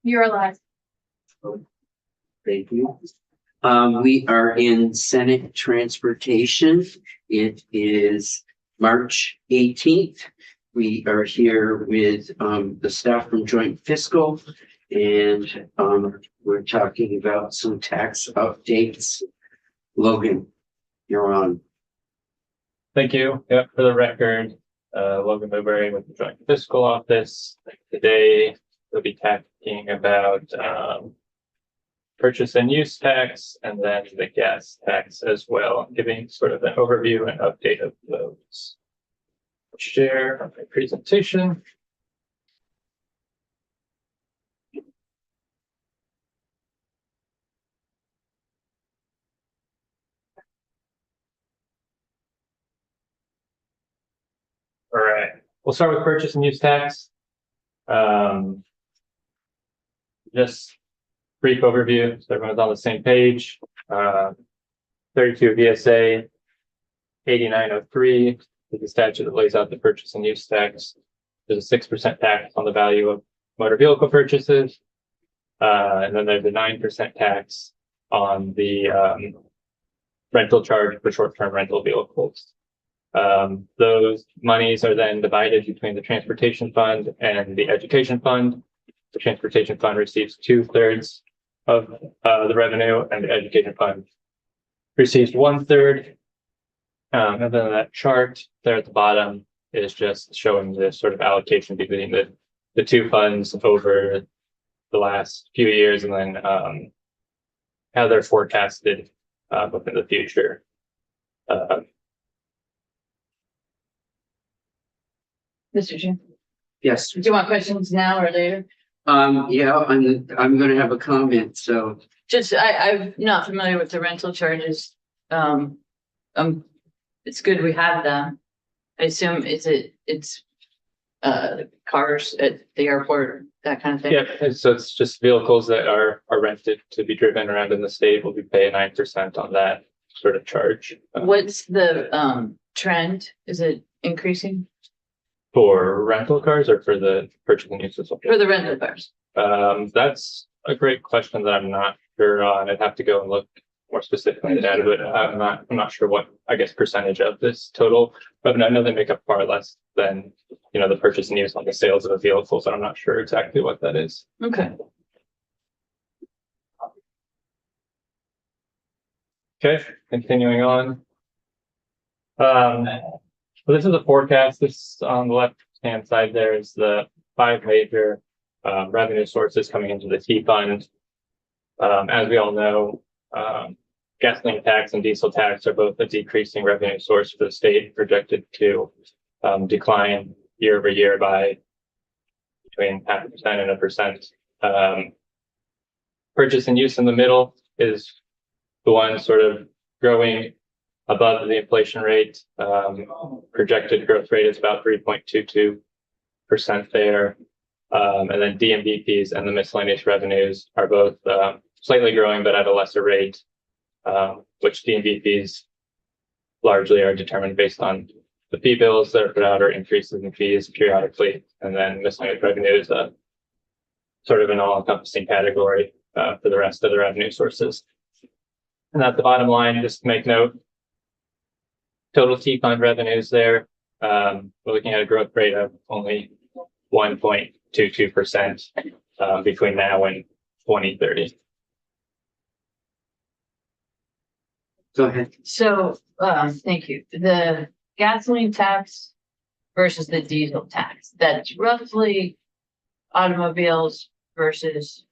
You're alive. Thank you. We are in Senate Transportation. It is March 18th. We are here with the staff from Joint Fiscal, and we're talking about some tax updates. Logan, you're on. Thank you. Yep, for the record, Logan Newberry with the Joint Fiscal Office. Today, we'll be talking about purchase and use tax and then the gas tax as well, giving sort of an overview and update of those. Share my presentation. All right, we'll start with purchase and use tax. Just brief overview, so everyone's on the same page. 32 VSA 8903 is the statute that lays out the purchase and use tax. There's a 6% tax on the value of motor vehicle purchases. And then there's a 9% tax on the rental charge for short-term rental vehicles. Those monies are then divided between the transportation fund and the education fund. The transportation fund receives 2/3 of the revenue, and the education fund receives 1/3. And then that chart there at the bottom is just showing the sort of allocation between the two funds over the last few years, and then how they're forecasted within the future. Mr. Jim, Yes. do you want questions now or later? Yeah, I'm going to have a comment. So Just, I'm not familiar with the rental charges. It's good we have them. I assume it's cars at the airport, that kind of thing. Yeah, and so it's just vehicles that are rented to be driven around in the state. Will be paying 9% on that sort of charge. What's the trend? Is it increasing For rental cars or for the purchase and use? for the rental cars? That's a great question that I'm not sure on. I'd have to go and look more specifically at the data, but I'm not sure what, I guess, percentage of this total. But I know they make up far less than, the purchase and use on the sales of a vehicle, so I'm not sure exactly what that is. Okay. Okay, continuing on. So this is a forecast. This on the left-hand side there is the 5 major revenue sources coming into the T fund. As we all know, gasoline tax and diesel tax are both a decreasing revenue source for the state, projected to decline year over year by between 0.5% and 1%. Purchase and use in the middle is the one sort of growing above the inflation rate. Projected growth rate is about 3.22% there. And then DMVPs and the miscellaneous revenues are both slightly growing, but at a lesser rate, which DMVPs largely are determined based on the fee bills that are put out or increases in fees periodically. And then miscellaneous revenue is sort of an all-encompassing category for the rest of the revenue sources. And at the bottom line, just to make note, total T fund revenues there, we're looking at a growth rate of only 1.22% between now and 2030. go ahead. So, thank you. The gasoline tax versus the diesel tax, that's roughly automobiles versus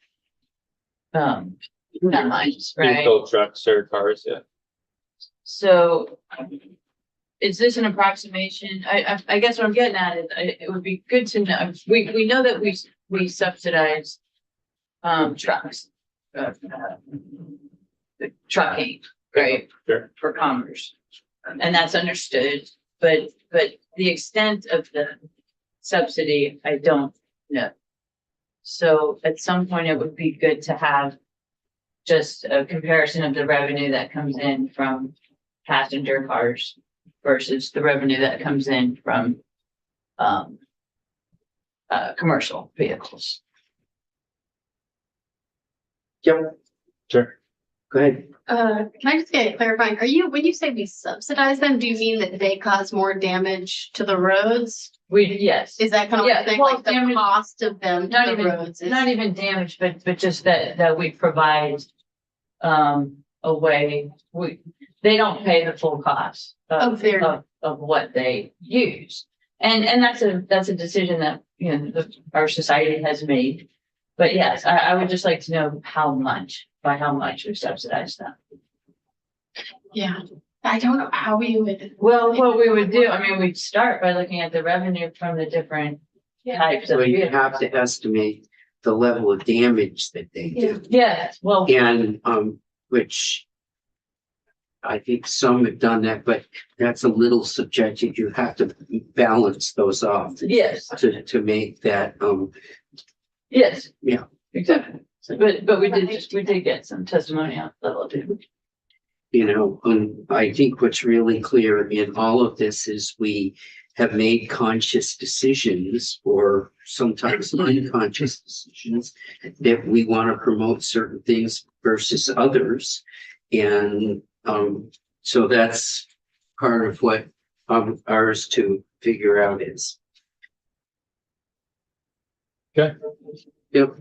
semis, right? Vehicle, trucks, or cars, yeah. So is this an approximation? I guess what I'm getting at is it would be good to know. We know that we subsidize trucks, the trucking, right? Sure. For commerce. And that's understood, but the extent of the subsidy, I don't know. So at some point, it would be good to have just a comparison of the revenue that comes in from passenger cars versus the revenue that comes in from commercial vehicles. Yep, Sure. go ahead. Can I just get clarifying? When you say we subsidize them, do you mean that they cause more damage to the roads? Yes. Is that kind of what Yeah, you're saying? well, Like the damage- cost of them Not to the even, roads is? not even damage, but just that we provide a way, they don't pay the full cost Oh, fair. of what they use. And that's a decision that, you know, our society has made. But yes, I would just like to know by how much we subsidize them. Yeah, I don't know how we would. Well, what we would do, I mean, we'd start by looking at the revenue from the different types of So you vehicles. have to estimate the level of damage that they do. Yes, well, And, which I think some have done that, but that's a little subjective. You have to balance those off yes, to make that, yes. Yeah. Exactly. But we did get some testimony on that level too. you know, I think what's really clear in all of this is we have made conscious decisions or sometimes unconscious decisions that we want to promote certain things versus others. And so that's part of what ours to figure out is. Okay. Yep.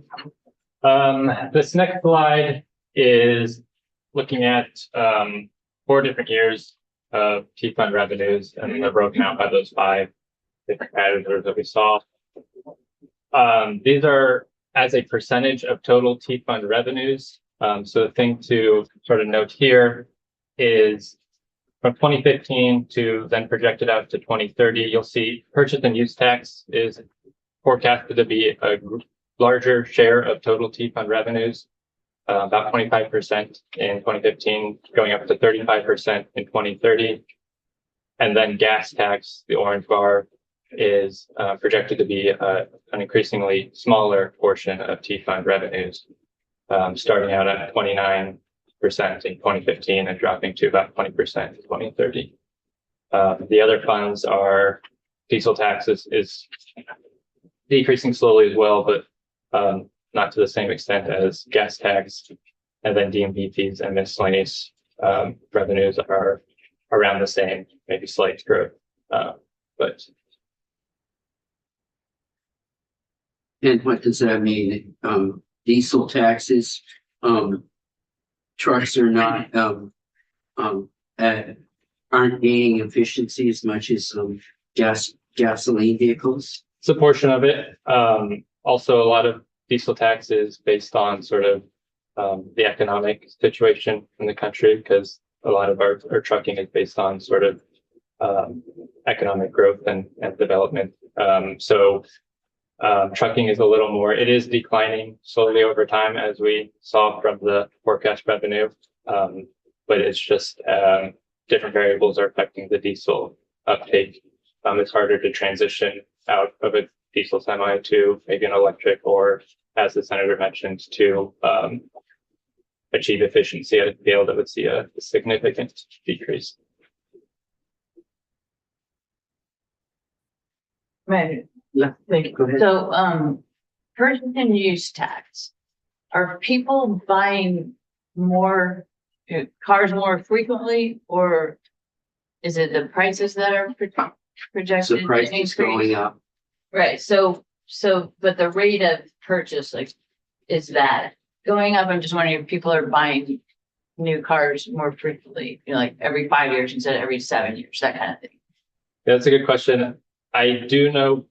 This next slide is looking at 4 different years of T-fund revenues, and they're broken out by those 5 different categories that we saw. These are as a percentage of total T-fund revenues. So the thing to sort of note here is from 2015 to then projected out to 2030, you'll see purchase and use tax is forecasted to be a larger share of total T-fund revenues. About 25% in 2015, going up to 35% in 2030. And then gas tax, the orange bar, is projected to be an increasingly smaller portion of T-fund revenues, starting out at 29% in 2015 and dropping to about 20% in 2030. The other funds are diesel taxes is decreasing slowly as well, but not to the same extent as gas tax, and then DMV fees and miscellaneous revenues are around the same, maybe slight growth. But And what does that mean? Diesel taxes, trucks are not, aren't gaining efficiency as much as gasoline vehicles. it's a portion of it. Also, a lot of diesel tax is based on sort of the economic situation in the country, because a lot of our trucking is based on sort of economic growth and development. So trucking is a little more, it is declining slowly over time, as we saw from the forecast revenue. But it's just different variables are affecting the diesel uptake. It's harder to transition out of a diesel semi to maybe an electric, or as the senator mentioned, to achieve efficiency at a scale that would see a significant decrease. Right. Yeah. Thank you. Go ahead. So, purchase and use tax. Are people buying more cars more frequently, or is it the prices that are projected? So to price is increase? going up. Right, so, but the rate of purchase, like, is that going up? I'm just wondering if people are buying new cars more frequently, you know, like every 5 years instead of every 7 years, that kind of thing. Yeah, that's a good question. I do know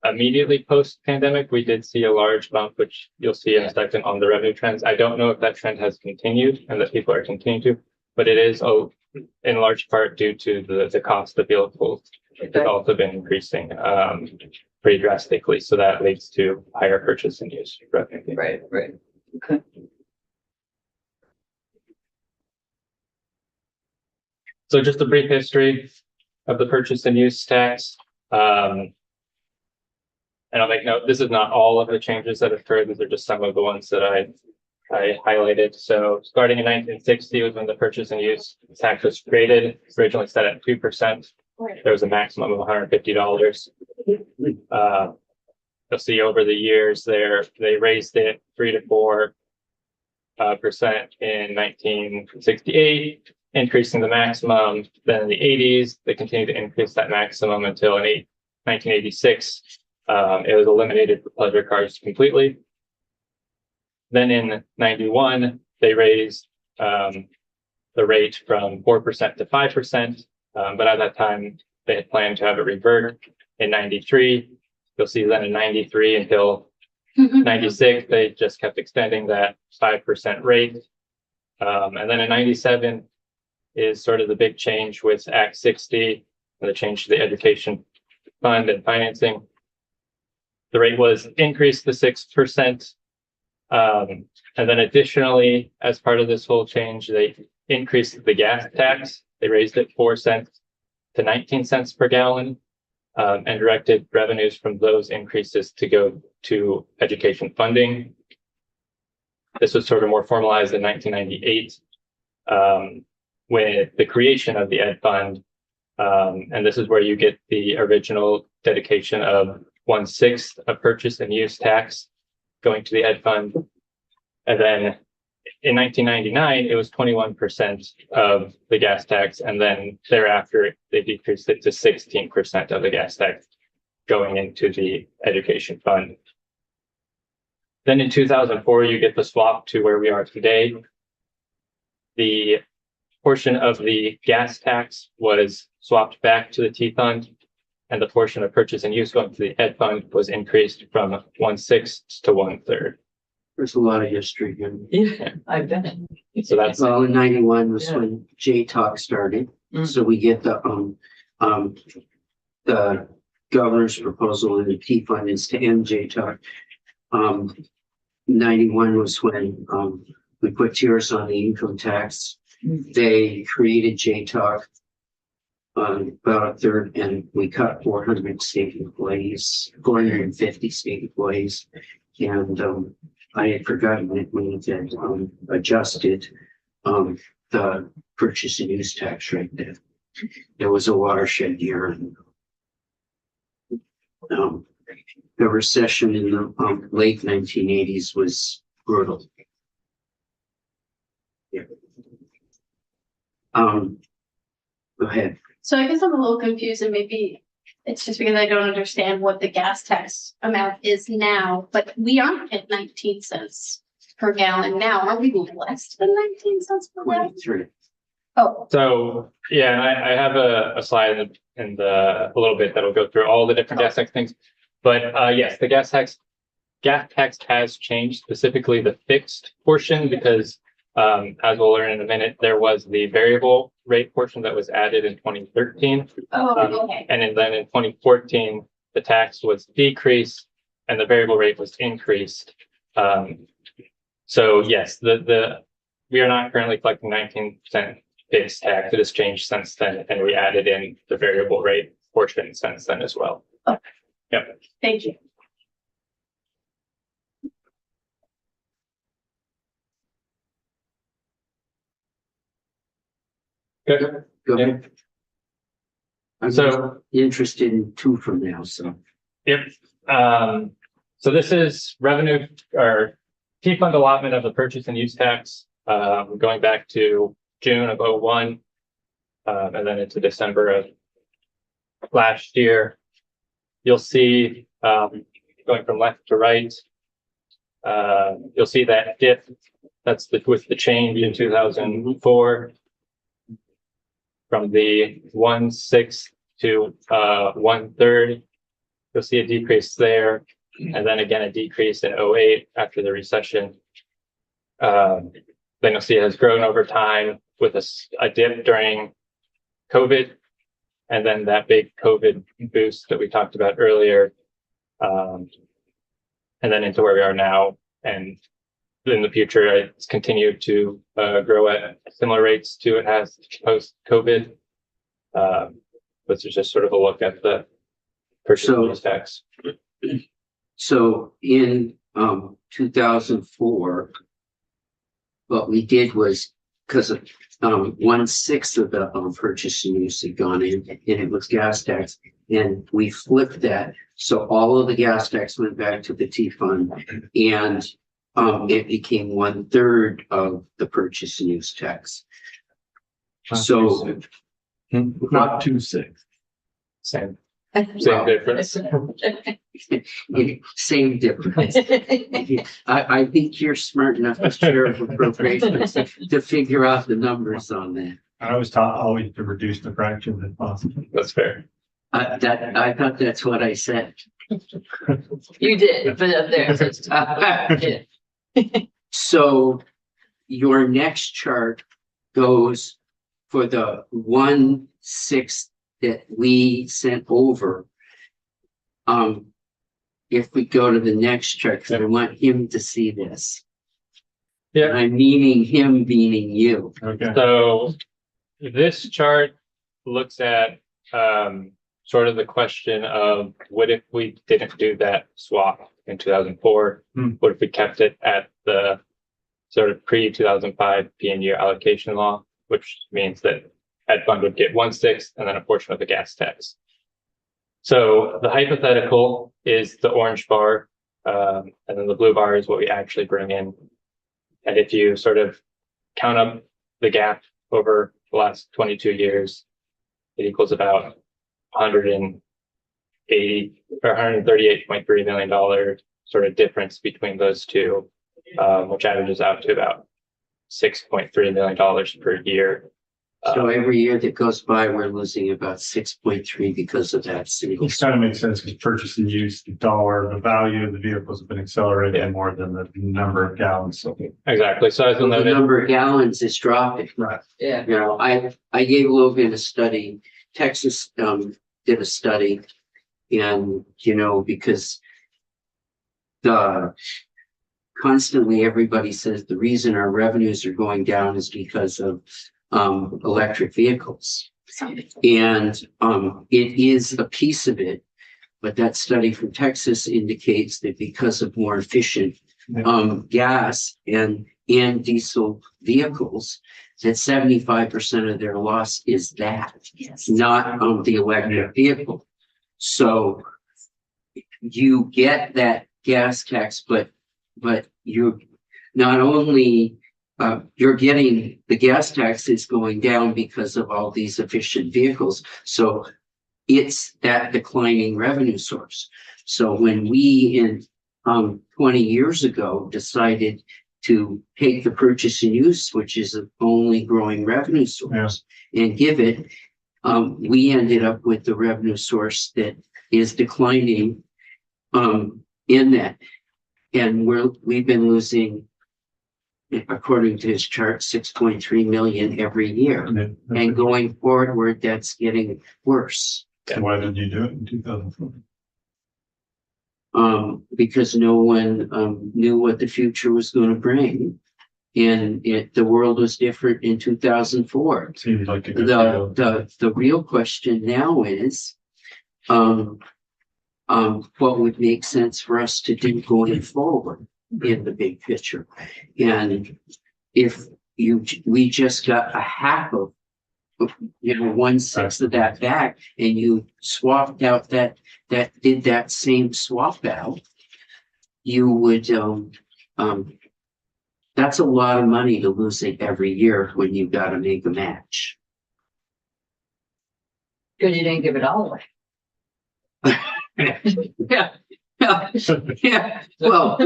immediately post-pandemic, we did see a large bump, which you'll see in a second on the revenue trends. I don't know if that trend has continued and that people are continuing to, but it is in large part due to the cost of vehicles. It's also been increasing pretty drastically. So that leads to higher purchase and use revenue. Right, okay. So just a brief history of the purchase and use tax. And I'll make note, this is not all of the changes that occurred. These are just some of the ones that I highlighted. So starting in 1960 was when the purchase and use tax was created, originally set at 2%. There was a maximum of $150. You'll see over the years they raised it 3 to 4, percent in 1968, increasing the maximum. Then in the 80s, they continued to increase that maximum until in 1986, it was eliminated for pleasure cars completely. Then in 91, they raised the rate from 4% to 5%, but at that time, they had planned to have it revert in 93. You'll see then in 93 until 96, they just kept extending that 5% rate. And then in 97 is sort of the big change with Act 60, and the change to the education fund and financing. The rate was increased to 6%. And then additionally, as part of this whole change, they increased the gas tax. They raised it 4 cents to 19 cents per gallon, and directed revenues from those increases to go to education funding. This was sort of more formalized in 1998 with the creation of the Ed Fund. And this is where you get the original dedication of 1/6 of purchase and use tax going to the Ed Fund. And then in 1999, it was 21% of the gas tax. And then thereafter, they decreased it to 16% of the gas tax going into the education fund. Then in 2004, you get the swap to where we are today. The portion of the gas tax was swapped back to the T fund, and the portion of purchase and use going to the Ed Fund was increased from 1/6 to 1/3. There's a lot of history here. Yeah, I've been it. So that's Well, in 91 was Yeah. when J-Talk started. Mhm. So we get the governor's proposal in the T fund is to end J-Talk. 91 was when we put tiers on the income tax. Mhm. They created J-Talk about a third, and we cut 400 state employees, 450 state employees. And I had forgotten it when it had adjusted the purchase and use tax rate. There was a watershed year. The recession in the late 1980s was brutal. Yeah. Go ahead. So I guess I'm a little confused, and maybe it's just because I don't understand what the gas tax amount is now, but we aren't at 19 cents per gallon now. Are we less than 19 cents per gallon? 23. Oh, so, yeah, and I have a slide in the a little bit that'll go through all the different gas tax things. But yes, the gas tax has changed, specifically the fixed portion, because as we'll learn in a minute, there was the variable rate portion that was added in 2013. okay. And then in 2014, the tax was decreased and the variable rate was increased. So yes, we are not currently collecting 19% fixed tax. It has changed since then, and we added in the variable rate portion since then as well. Okay. Yep. Thank you. Good. Go ahead. I'm So, interested in two from now, so. yep. So this is revenue or T fund allotment of the purchase and use tax, going back to June of 01, and then into December of last year. You'll see, going from left to right, you'll see that dip. That's with the change in 2004. From the 1/6 to 1/3, you'll see a decrease there, and then again a decrease in 08 after the recession. Then you'll see it has grown over time with a dip during COVID, and then that big COVID boost that we talked about earlier, and then into where we are now, and in the future, it's continued to grow at similar rates to it has post-COVID. This is just sort of a look at the purchase and use tax. So in 2004, what we did was, because of 1/6 of the purchase and use had gone in, and it was gas tax, and we flipped that. So all of the gas tax went back to the T fund, and it became 1/3 of the purchase and use tax. So, Not 2/6. Same Well, difference. same difference. I think you're smart enough as chair of appropriations to figure out the numbers on that. I was taught always to reduce the fraction if possible. That's fair. I thought that's what I said. You did, but up there, so it's yeah. So your next chart goes for the 1/6 that we sent over. If we go to the next chart, because I want him to see this. Yeah. I'm meaning him, meaning you. Okay. So this chart looks at sort of the question of what if we didn't do that swap in 2004? What if we kept it at the sort of pre-2005 PNU allocation law, which means that Ed Fund would get 1/6 and then a portion of the gas tax. So the hypothetical is the orange bar, and then the blue bar is what we actually bring in. And if you sort of count up the gap over the last 22 years, it equals about 180 or $138.3 million sort of difference between those two, which averages out to about $6.3 million per year. So every year that goes by, we're losing about 6.3 because of that single. This kind of makes sense because purchase and use, the value of the vehicles have been accelerated more than the number of gallons. So, Exactly. So as So you'll the notice, number of gallons is dropping. right. Yeah. You know, I gave Logan a study. Texas did a study, and because constantly everybody says the reason our revenues are going down is because of electric vehicles. And it is a piece of it, but that study from Texas indicates that because of more efficient gas and diesel vehicles, that 75% of their loss is that, not the electric vehicle. So you get that gas tax, but you not only you're getting the gas tax is going down because of all these efficient vehicles. So it's that declining revenue source. So when we in 20 years ago decided to take the purchase and use, which is an only growing revenue source, and give it, we ended up with the revenue source that is declining in that. And we've been losing, according to his chart, 6.3 million every year. And going forward, that's getting worse. So why did you do it in 2004? Because no one knew what the future was going to bring. And the world was different in 2004. Seems like a good deal. The real question now is, what would make sense for us to do going forward in the big picture? And if we just got a half of 1/6 of that back, and you swapped out that did that same swap out, you would that's a lot of money to lose it every year when you've got to make a match. Because you didn't give it all away. Yeah. Yeah, well,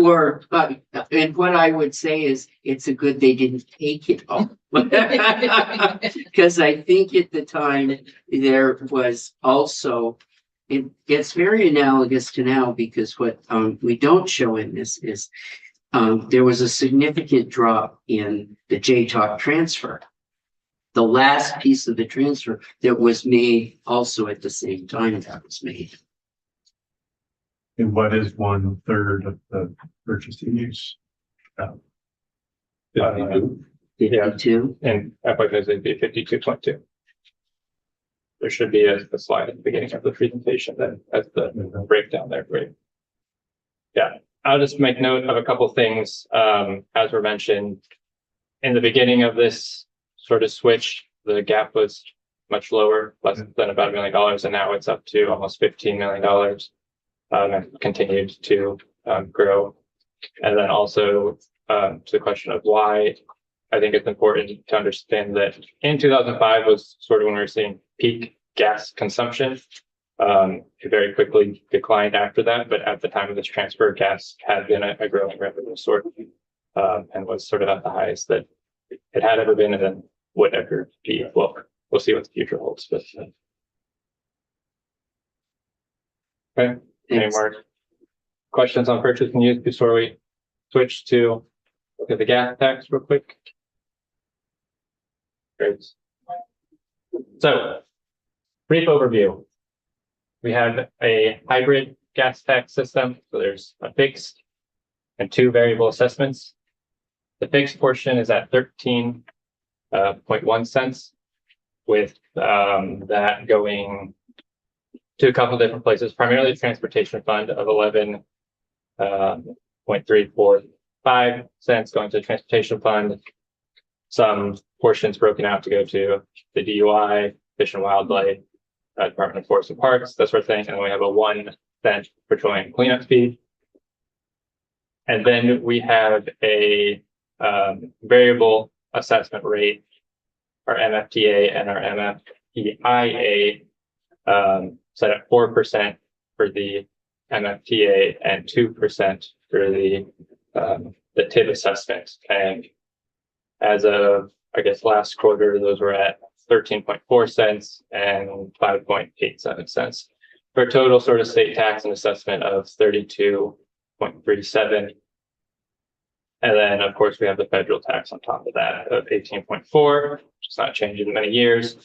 and what I would say is it's a good they didn't take it all. Because I think at the time there was also, it's very analogous to now, because what we don't show in this is there was a significant drop in the JTOC transfer. The last piece of the transfer that was made also at the same time that was made. And what is 1/3 of the purchase and use? 52. and FY would be 52.2. There should be a slide at the beginning of the presentation that has the breakdown there for you. Yeah, I'll just make note of a couple things. As were mentioned, in the beginning of this sort of switch, the gap was much lower, less than about $1 million, and now it's up to almost $15 million. And continued to grow And then also, to the question of why, I think it's important to understand that in 2005 was sort of when we were seeing peak gas consumption. It very quickly declined after that, but at the time of this transfer, gas had been a growing revenue source, and was sort of at the highest that it had ever been and then would ever be. Well, we'll see what the future holds, but. Okay, any Thanks. more questions on purchase and use before we switch to look at the gas tax real quick? Great. So, brief overview. We have a hybrid gas tax system. So there's a fixed and two variable assessments. The fixed portion is at 13.1 cents, with that going to a couple different places, primarily the transportation fund of 11.345 cents going to the transportation fund. Some portions broken out to go to the DUI, Fish and Wildlife, Department of Forest and Parks, that sort of thing. And then we have a 1 cent petroleum cleanup fee. And then we have a variable assessment rate, our MFTA and our MFTIA, set at 4% for the MFTA and 2% for the TIB assessment. And as of, I guess, last quarter, those were at 13.4 cents and 5.87 cents for a total sort of state tax and assessment of 32.37. And then, of course, we have the federal tax on top of that of 18.4, which is not changing in many years.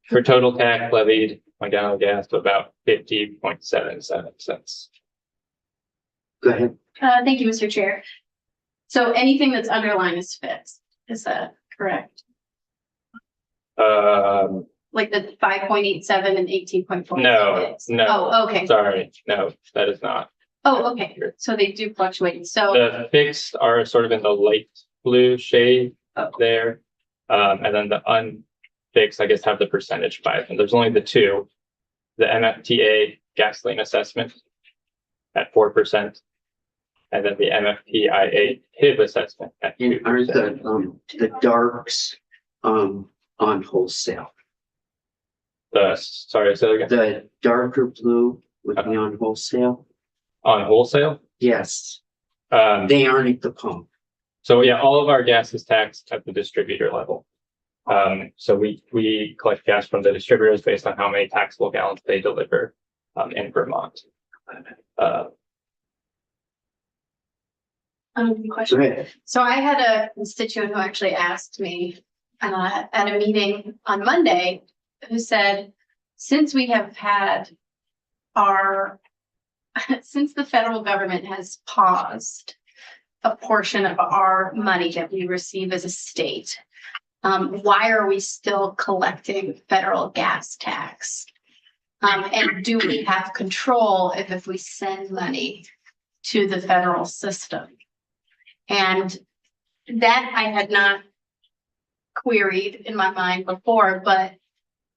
For total tax levied on gallon of gas to about 50.77 cents. Go ahead. Thank you, Mr. Chair. So anything that's underlined is fixed, is that correct? Like the 5.87 and 18.4? No. Oh, okay. Sorry, no, that is not. Oh, okay. So they do fluctuate. So, The fixed are sort of in the light blue shade up there. And then the unfixed, I guess, have the percentage by them. There's only the two. The MFTA gasoline assessment at 4%. And then the MFTIA HIB assessment at And 2%. are the darks on wholesale? Sorry, so again, The darker blue would be on wholesale? on wholesale. Yes, Um, they aren't at the pump. So yeah, all of our gas is taxed at the distributor level. So we collect gas from the distributors based on how many taxable gallons they deliver in Vermont. question. Go ahead. So I had a constituent who actually asked me at a meeting on Monday, who said, since we have had since the federal government has paused a portion of our money that we receive as a state, why are we still collecting federal gas tax? And do we have control if we send money to the federal system? And that I had not queried in my mind before, but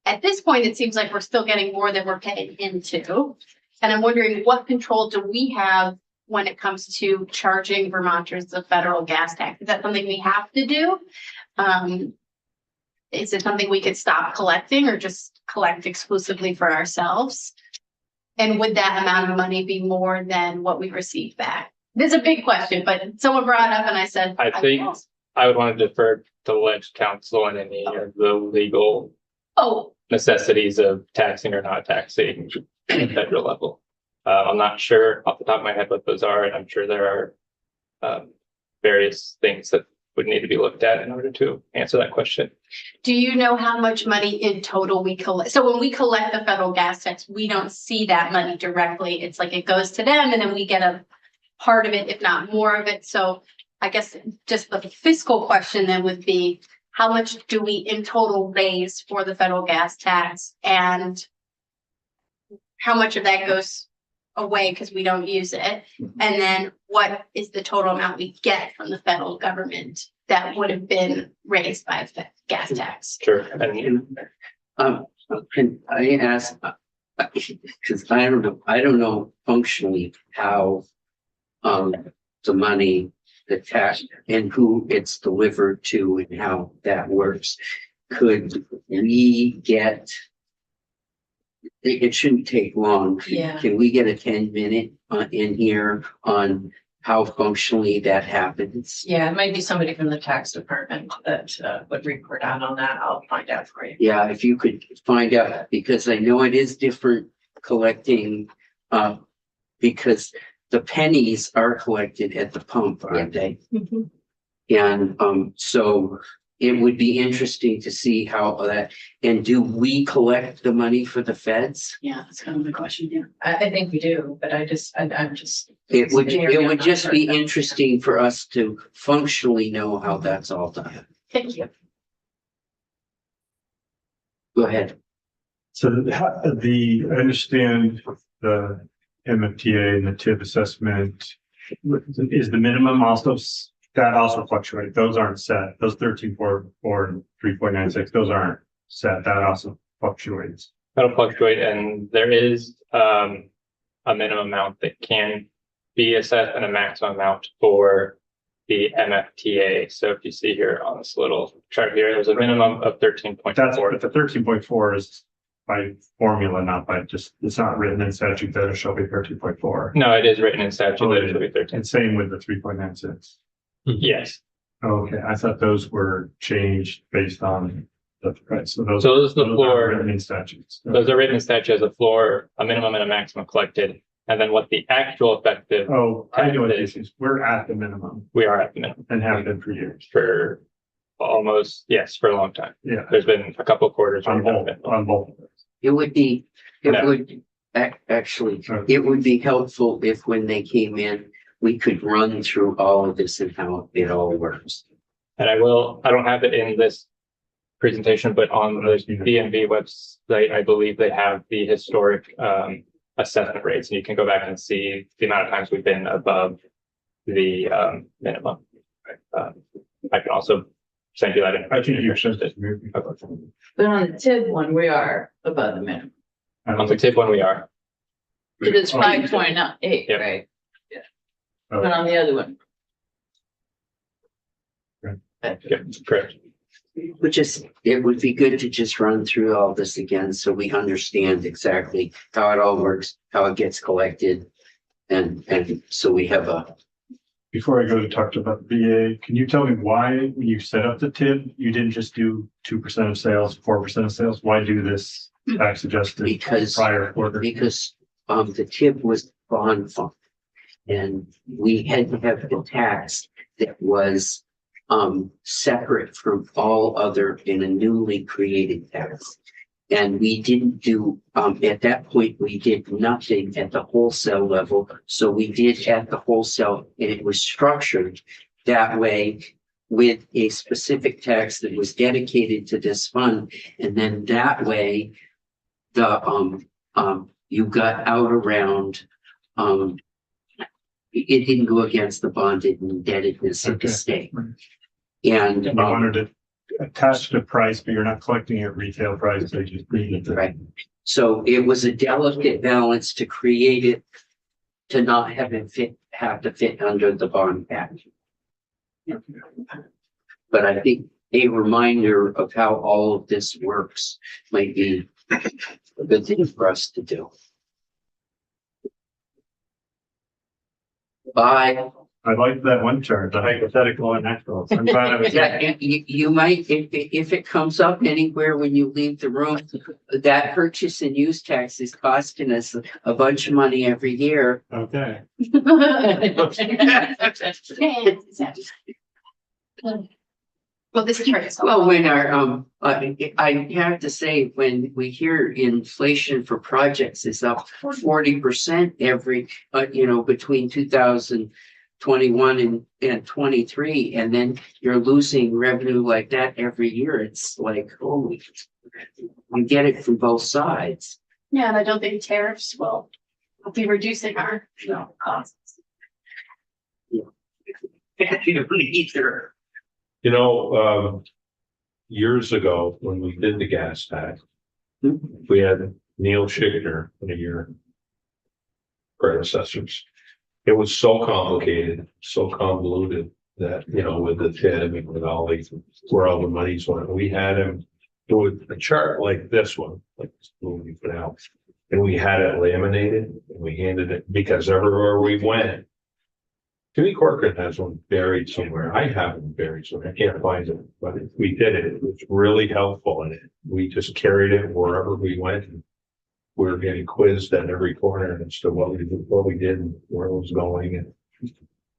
at this point, it seems like we're still getting more than we're paying into. And I'm wondering, what control do we have when it comes to charging Vermonters the federal gas tax? Is that something we have to do? Is it something we could stop collecting or just collect exclusively for ourselves? And would that amount of money be more than what we receive back? This is a big question, but someone brought it up and I said, I think don't know. I would want to defer to ledge counsel and any of the legal Oh, necessities of taxing or not taxing at the federal level. I'm not sure off the top of my head what those are, and I'm sure there are various things that would need to be looked at in order to answer that question. do you know how much money in total we collect? So when we collect the federal gas tax, we don't see that money directly. It's like it goes to them and then we get a part of it, if not more of it. So I guess just the fiscal question then would be, how much do we in total raise for the federal gas tax? And how much of that goes away because we don't use it? And then what is the total amount we get from the federal government that would have been raised by the gas tax? Sure. And Can I ask, because I don't know functionally how the money, the tax, and who it's delivered to and how that works. Could we get? It shouldn't take long. Yeah. Can we get a 10-minute in here on how functionally that happens? Yeah, it might be somebody from the tax department that would report out on that. I'll find out for you. Yeah, if you could find out, because I know it is different collecting, because the pennies are collected at the pump, aren't they? And, so it would be interesting to see how that, and do we collect the money for the feds? Yeah, that's kind of the question. Yeah, I think we do, but I'm just. It would I'm just not be certain. interesting for us to functionally know how that's all done. Thank you. Go ahead. So I understand the MFTA and the TIP assessment. Is the minimum also, that also fluctuates? Those aren't set. Those 13.44 and 3.96, those aren't set. That also fluctuates. That'll fluctuate, and there is a minimum amount that can be assessed and a maximum amount for the MFTA. So if you see here on this little chart here, there's a minimum of 13.4. That's, but the 13.4 is by formula, not by just, it's not written in statute that it shall be 13.4. No, it is written in statute that it should be 13. And same with the 3.96. Yes. Okay, I thought those were changed based on the price. So those. So those are the those floor. aren't written in statutes. Those are written in statute as a floor, a minimum and a maximum collected, and then what the actual effective, Oh, I know what this is. We're at the minimum we are at the minimum and have been for years. for almost, yes, for a long time. Yeah, There's been a couple of quarters. where on we haven't both, been. on both of those. It would be, it No. would, actually, Okay. it would be helpful if when they came in, we could run through all of this and how it all works. And I don't have it in this presentation, but on the DMV website, I believe they have the historic assessment rates, and you can go back and see the amount of times we've been above the minimum. I can also send you that. I think you information. should. But on the TID one, we are above the minimum. On the tip one, we are. It is 5.8, Yep. right? But on the other one. Yep, correct. It would be good to just run through all this again, so we understand exactly how it all works, how it gets collected. And so we have Before I go to talk about the VA, can you tell me why, when you set up the TID, you didn't just do 2% of sales, 4% of sales? Why do this tax adjusted Because- prior quarter? because the TIP was bond fund. And we had to have the tax that was separate from all other in a newly created tax. And we didn't do, at that point, we did nothing at the wholesale level. So we did at the wholesale, and it was structured that way with a specific tax that was dedicated to this fund. And then that way, you got out around, it didn't go against the bonded indebtedness of the Okay. state. Right. And, You wanted to attach the price, but you're not collecting it retail price, they just needed to. right, so it was a delicate balance to create it, to not have it have to fit under the bond package. But I think a reminder of how all of this works might be a good thing for us to do. Bye. I like that one chart, the hypothetical and actual. I'm glad I was. Yeah, and you might, if it comes up anywhere when you leave the room, that purchase and use tax is costing us a bunch of money every year. Okay. Well, this chart is. Well, when our, I have to say, when we hear inflation for projects is up 40% every, between 2021 and 23, and then you're losing revenue like that every year, it's like, holy, we get it from both sides. Yeah, and I don't think tariffs will be reducing our costs. Either. Years ago, when we did the gas tax, we had Neil Schickner, one of your predecessors. it was so complicated, so convoluted that, you know, with the TID and with all these, where all the money's went, we had him do a chart like this one, like this one we put out. And we had it laminated and we handed it, because everywhere we went, Jimmy Corcoran has one buried somewhere. I have one buried somewhere. I can't find it, but we did it. It was really helpful in it. We just carried it wherever we went. And we were getting quizzed at every corner as to what we did and where it was going, and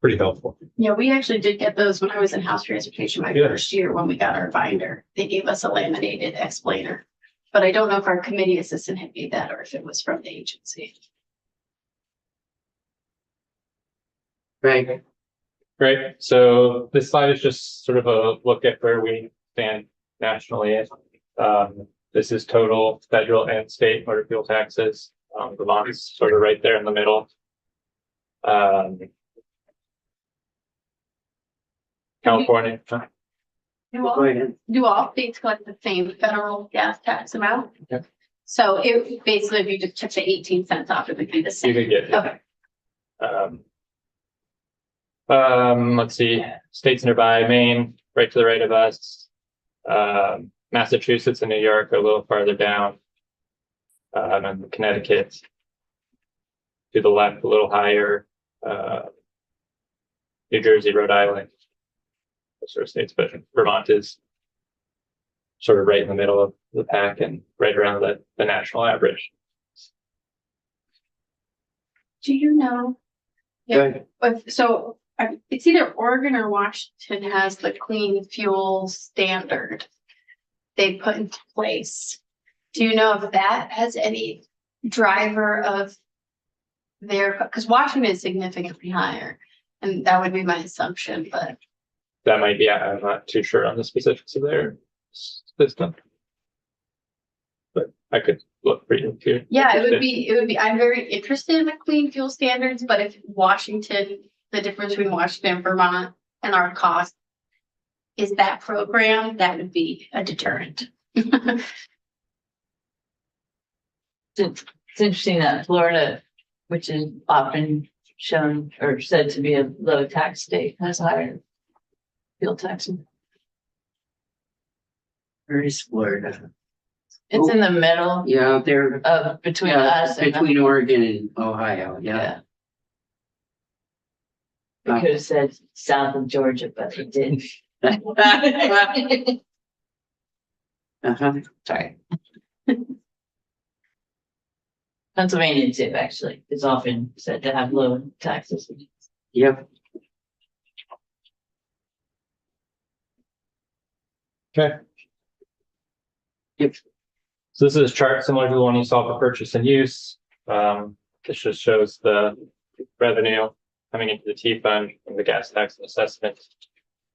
pretty helpful. Yeah, we actually did get those when I was in house transportation my Yeah. first year when we got our binder. They gave us a laminated explainer. But I don't know if our committee assistant had made that or if it was from the agency. Right, Great. So this slide is just sort of a look at where we stand nationally. This is total federal and state motor fuel taxes. Vermont's sort of right there in the middle. California, Do all states collect the same federal gas tax amount? Yeah. So it basically, if you just took the 18 cents off, it would be the you same. could get. Okay. Let's see, states nearby, Maine, right to the right of us. Massachusetts and New York are a little farther down. And Connecticut to the left, a little higher. New Jersey, Rhode Island, those sort of states, but Vermont is sort of right in the middle of the pack and right around the national average. Do you know? Good. So it's either Oregon or Washington has the clean fuel standard they put into place. Do you know if that has any driver of their, because Washington is significantly higher, and that would be my assumption, but That might be, I'm not too sure on the specifics of their system. But I could look for you too. yeah, it would be, I'm very interested in the clean fuel standards, but if Washington, the difference between Washington and Vermont and our cost is that program, that would be a deterrent. It's interesting that Florida, which is often shown or said to be a low tax state, has higher fuel taxes. where is Florida? It's in the middle Yeah, they're of between us and between Oregon and Ohio, yeah. We could have said south of Georgia, but it didn't. Uh-huh. Sorry. Pennsylvania too, actually, is often said to have low taxes. Yep. Okay. Yep. So this is a chart similar to the one you saw for purchase and use. This just shows the revenue coming into the T fund and the gas tax and assessment.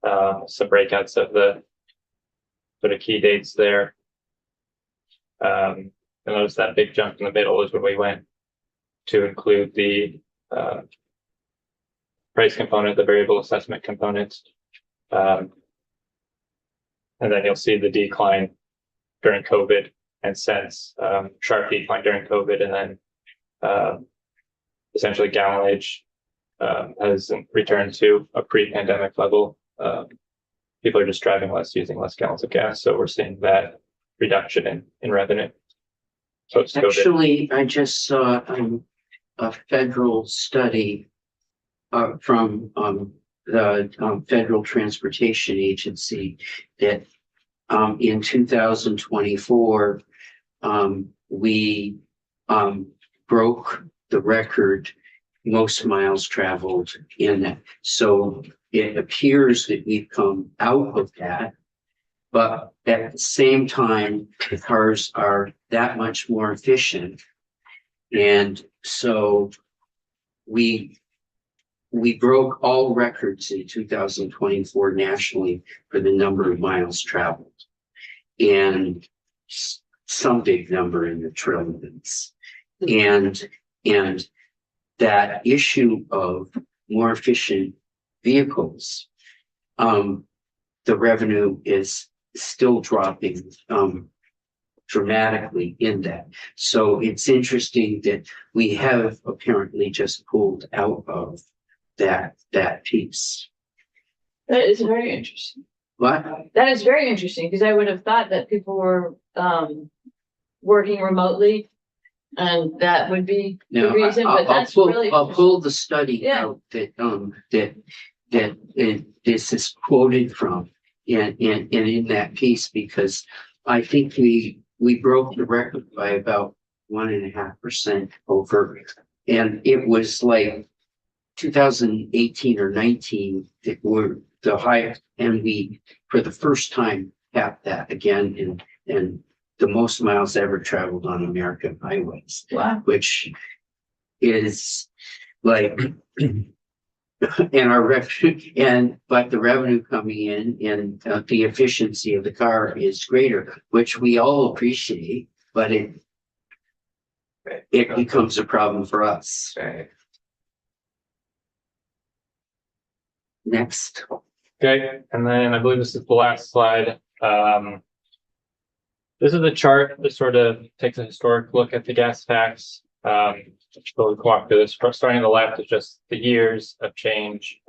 Some breakouts of the sort of key dates there. And notice that big jump in the middle is when we went to include the price component, the variable assessment component. And then you'll see the decline during COVID and since sharp decline during COVID, and then essentially gallonage has returned to a pre-pandemic level. People are just driving less, using less gallons of gas, so we're seeing that reduction in revenue. So it's COVID. Actually, I just saw a federal study from the Federal Transportation Agency that in 2024 we broke the record most miles traveled in it. So it appears that we've come out of that, but at the same time, the cars are that much more efficient. And so we broke all records in 2024 nationally for the number of miles traveled, and some big number in the trillions. And that issue of more efficient vehicles, the revenue is still dropping dramatically in that. So it's interesting that we have apparently just pulled out of that piece. That is very interesting. What? That is very interesting, because I would have thought that people were, working remotely. And that would be the No, reason, but that's really. I'll pull the study Yeah. out that this is quoted from and in that piece, because I think we broke the record by about 1.5% over. And it was like 2018 or 19 that were the highest, and we, for the first time, tapped that again and the most miles ever traveled on American highways, Wow. which is like, and our revenue, but the revenue coming in and the efficiency of the car is greater, which we all appreciate, but it becomes a problem for us. Right. Next. Okay, and then I believe this is the last slide. This is a chart that sort of takes a historic look at the gas tax. So we can walk through this. Starting on the left is just the years of change.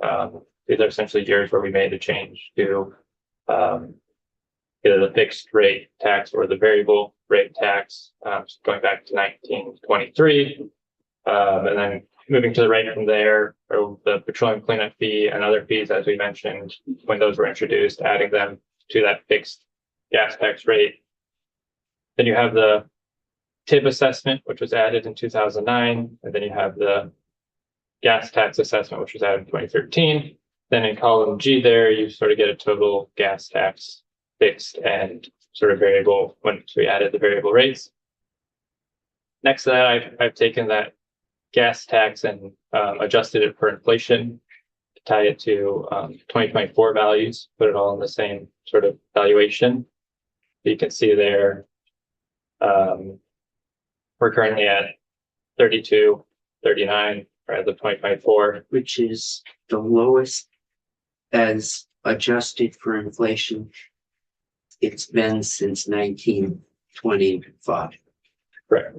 These are essentially years where we made a change to either the fixed rate tax or the variable rate tax, going back to 1923. And then moving to the right from there, are the petroleum cleanup fee and other fees, as we mentioned, when those were introduced, adding them to that fixed gas tax rate. Then you have the TIB assessment, which was added in 2009, and then you have the gas tax assessment, which was added in 2013. Then in column G there, you sort of get a total gas tax fixed and sort of variable once we added the variable rates. Next to that, I've taken that gas tax and adjusted it for inflation to tie it to 2024 values, put it all in the same sort of valuation. You can see there, we're currently at 32.39 as of 2024. Which is the lowest as adjusted for inflation it's been since 1925. Correct.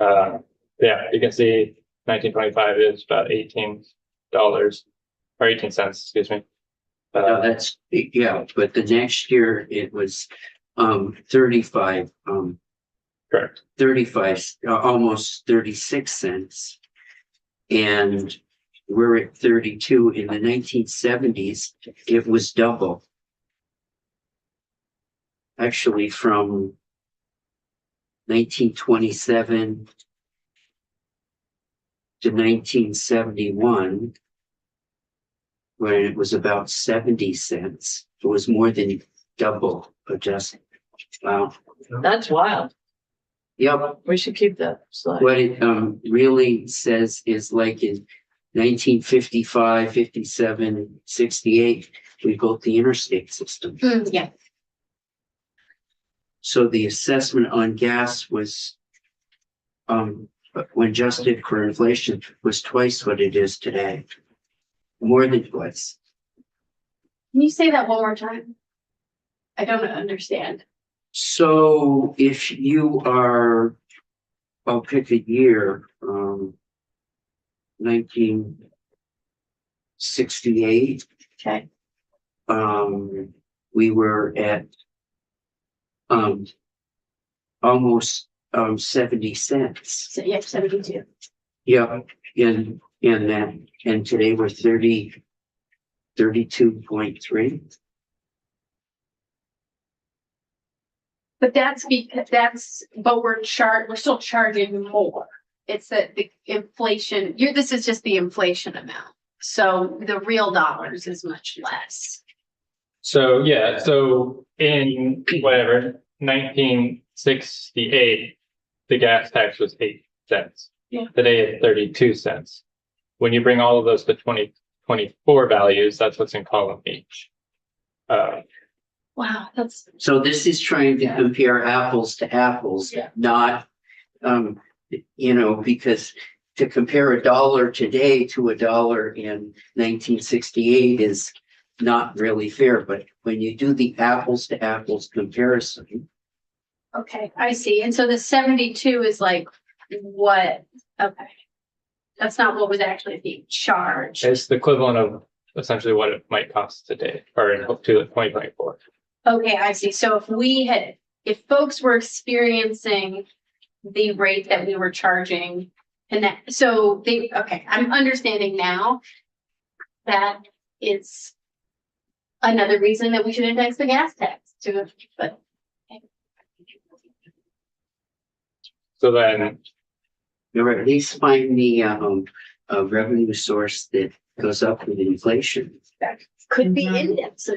Yeah, you can see 1925 is about $18 or 18 cents, excuse me. No, that's, yeah, but the next year it was 35, Correct. 35, almost 36 cents. And we're at 32. In the 1970s, it was double. Actually, from 1927 to 1971, when it was about 70 cents, it was more than double adjustment. Wow. That's wild. Yep. We should keep that slide. What it really says is like in 1955, 57, 68, we built the interstate system. Yeah, So the assessment on gas was, when adjusted for inflation, was twice what it is today. More than twice. can you say that one more time? I don't understand. So if you are, I'll pick a year, 1968, Okay, we were at almost 70 cents. so yeah, 72. Yeah, and that, and today we're 32.3. But that's because but we're still charging more. It's that the inflation, this is just the inflation amount. So the real dollars is much less. So, yeah, so in whatever, 1968, the gas tax was 8 cents. Yeah. Today it's 32 cents. When you bring all of those to 2024 values, that's what's in column H. Wow, that's, So this is trying to compare apples to apples, Yeah. not, because to compare $1 today to $1 in 1968 is not really fair, but when you do the apples to apples comparison, Okay, I see. And so the 72 is like what? Okay. That's not what was actually being charged. It's the equivalent of essentially what it might cost today or in up to 2024. Okay, I see. So if folks were experiencing the rate that we were charging, okay, I'm understanding now. That is another reason that we should index the gas tax to, but. So then, or at least find the a revenue source that goes up with inflation. Could be Mhm. indexed.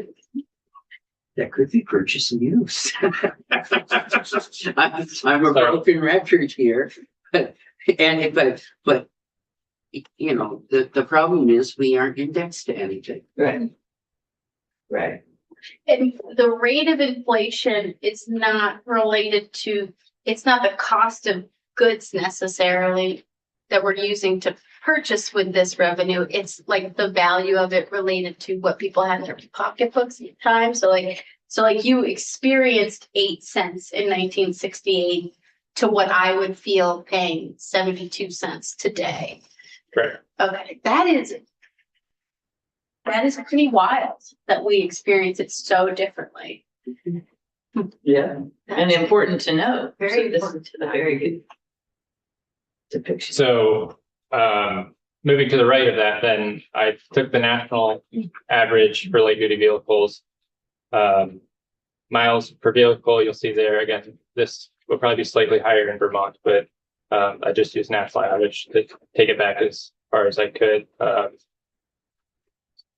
That could be purchase and use. I'm a broken record here, but you know, the problem is we aren't indexed to anything. Right. Right. And the rate of inflation is not related to, it's not the cost of goods necessarily that we're using to purchase with this revenue. It's like the value of it related to what people have in their pocketbooks at the time. So like you experienced 8 cents in 1968 to what I would feel paying 72 cents today. right. Okay, that is pretty wild that we experience it so differently. Yeah. And important to know. Very So this important is a very good depiction. So, moving to the right of that, then I took the national average for light duty vehicles. Miles per vehicle, you'll see there again, this will probably be slightly higher in Vermont, but I just used national average to take it back as far as I could.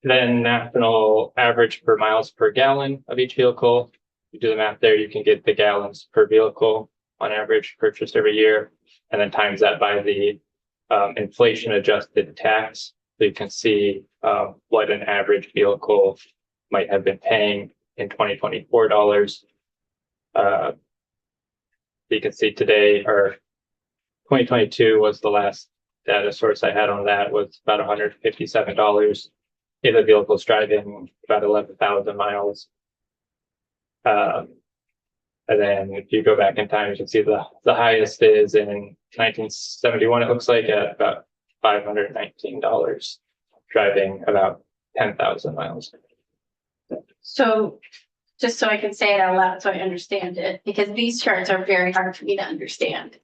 Then national average per miles per gallon of each vehicle. You do the math there, you can get the gallons per vehicle on average purchased every year, and then times that by the inflation adjusted tax. So you can see what an average vehicle might have been paying in 2024 dollars. You can see today, or 2022 was the last data source I had on that, was about $157 if the vehicle's driving about 11,000 miles. And then if you go back in time, you can see the highest is in 1971, it looks like, at about $519, driving about 10,000 miles. So just so I can say it out loud so I understand it, because these charts are very hard for me to understand.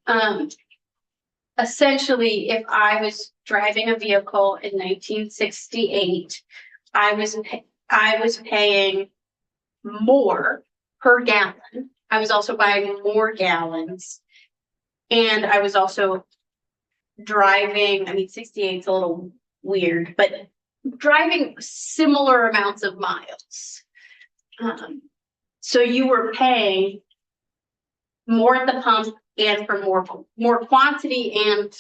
Essentially, if I was driving a vehicle in 1968, I was paying more per gallon. I was also buying more gallons. And I was also driving, 68 is a little weird, but driving similar amounts of miles. So you were paying more at the pump and for more quantity and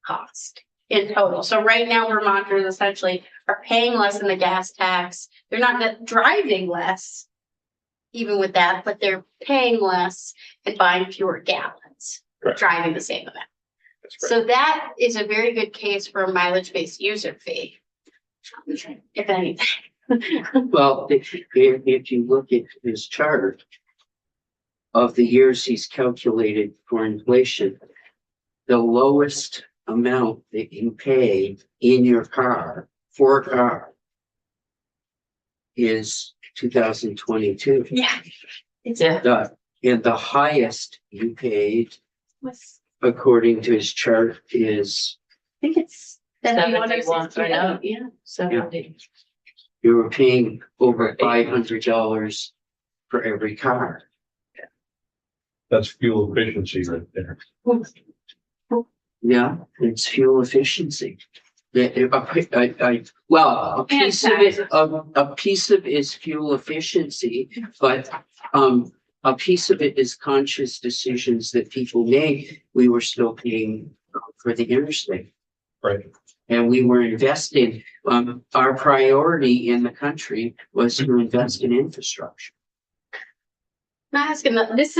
cost in total. So right now, Vermonters essentially are paying less in the gas tax. They're not driving less, even with that, but they're paying less and buying fewer gallons, Correct. driving the same amount. That's correct. So that is a very good case for a mileage-based user fee, if anything. Well, if you look at his chart of the years he's calculated for inflation, the lowest amount that you pay in your car for a car is 2022. Yeah. It's And the highest you paid, was, according to his chart, is I think it's 71 or 71, I know. 68, yeah. 70. you were paying over $500 for every car. That's fuel efficiency right there. Yeah, it's fuel efficiency. Well, a piece of it, a piece of it is fuel efficiency, but a piece of it is conscious decisions that people made. We were still paying for the interstate. Right. And we were investing, our priority in the country was to invest in infrastructure. I'm asking that this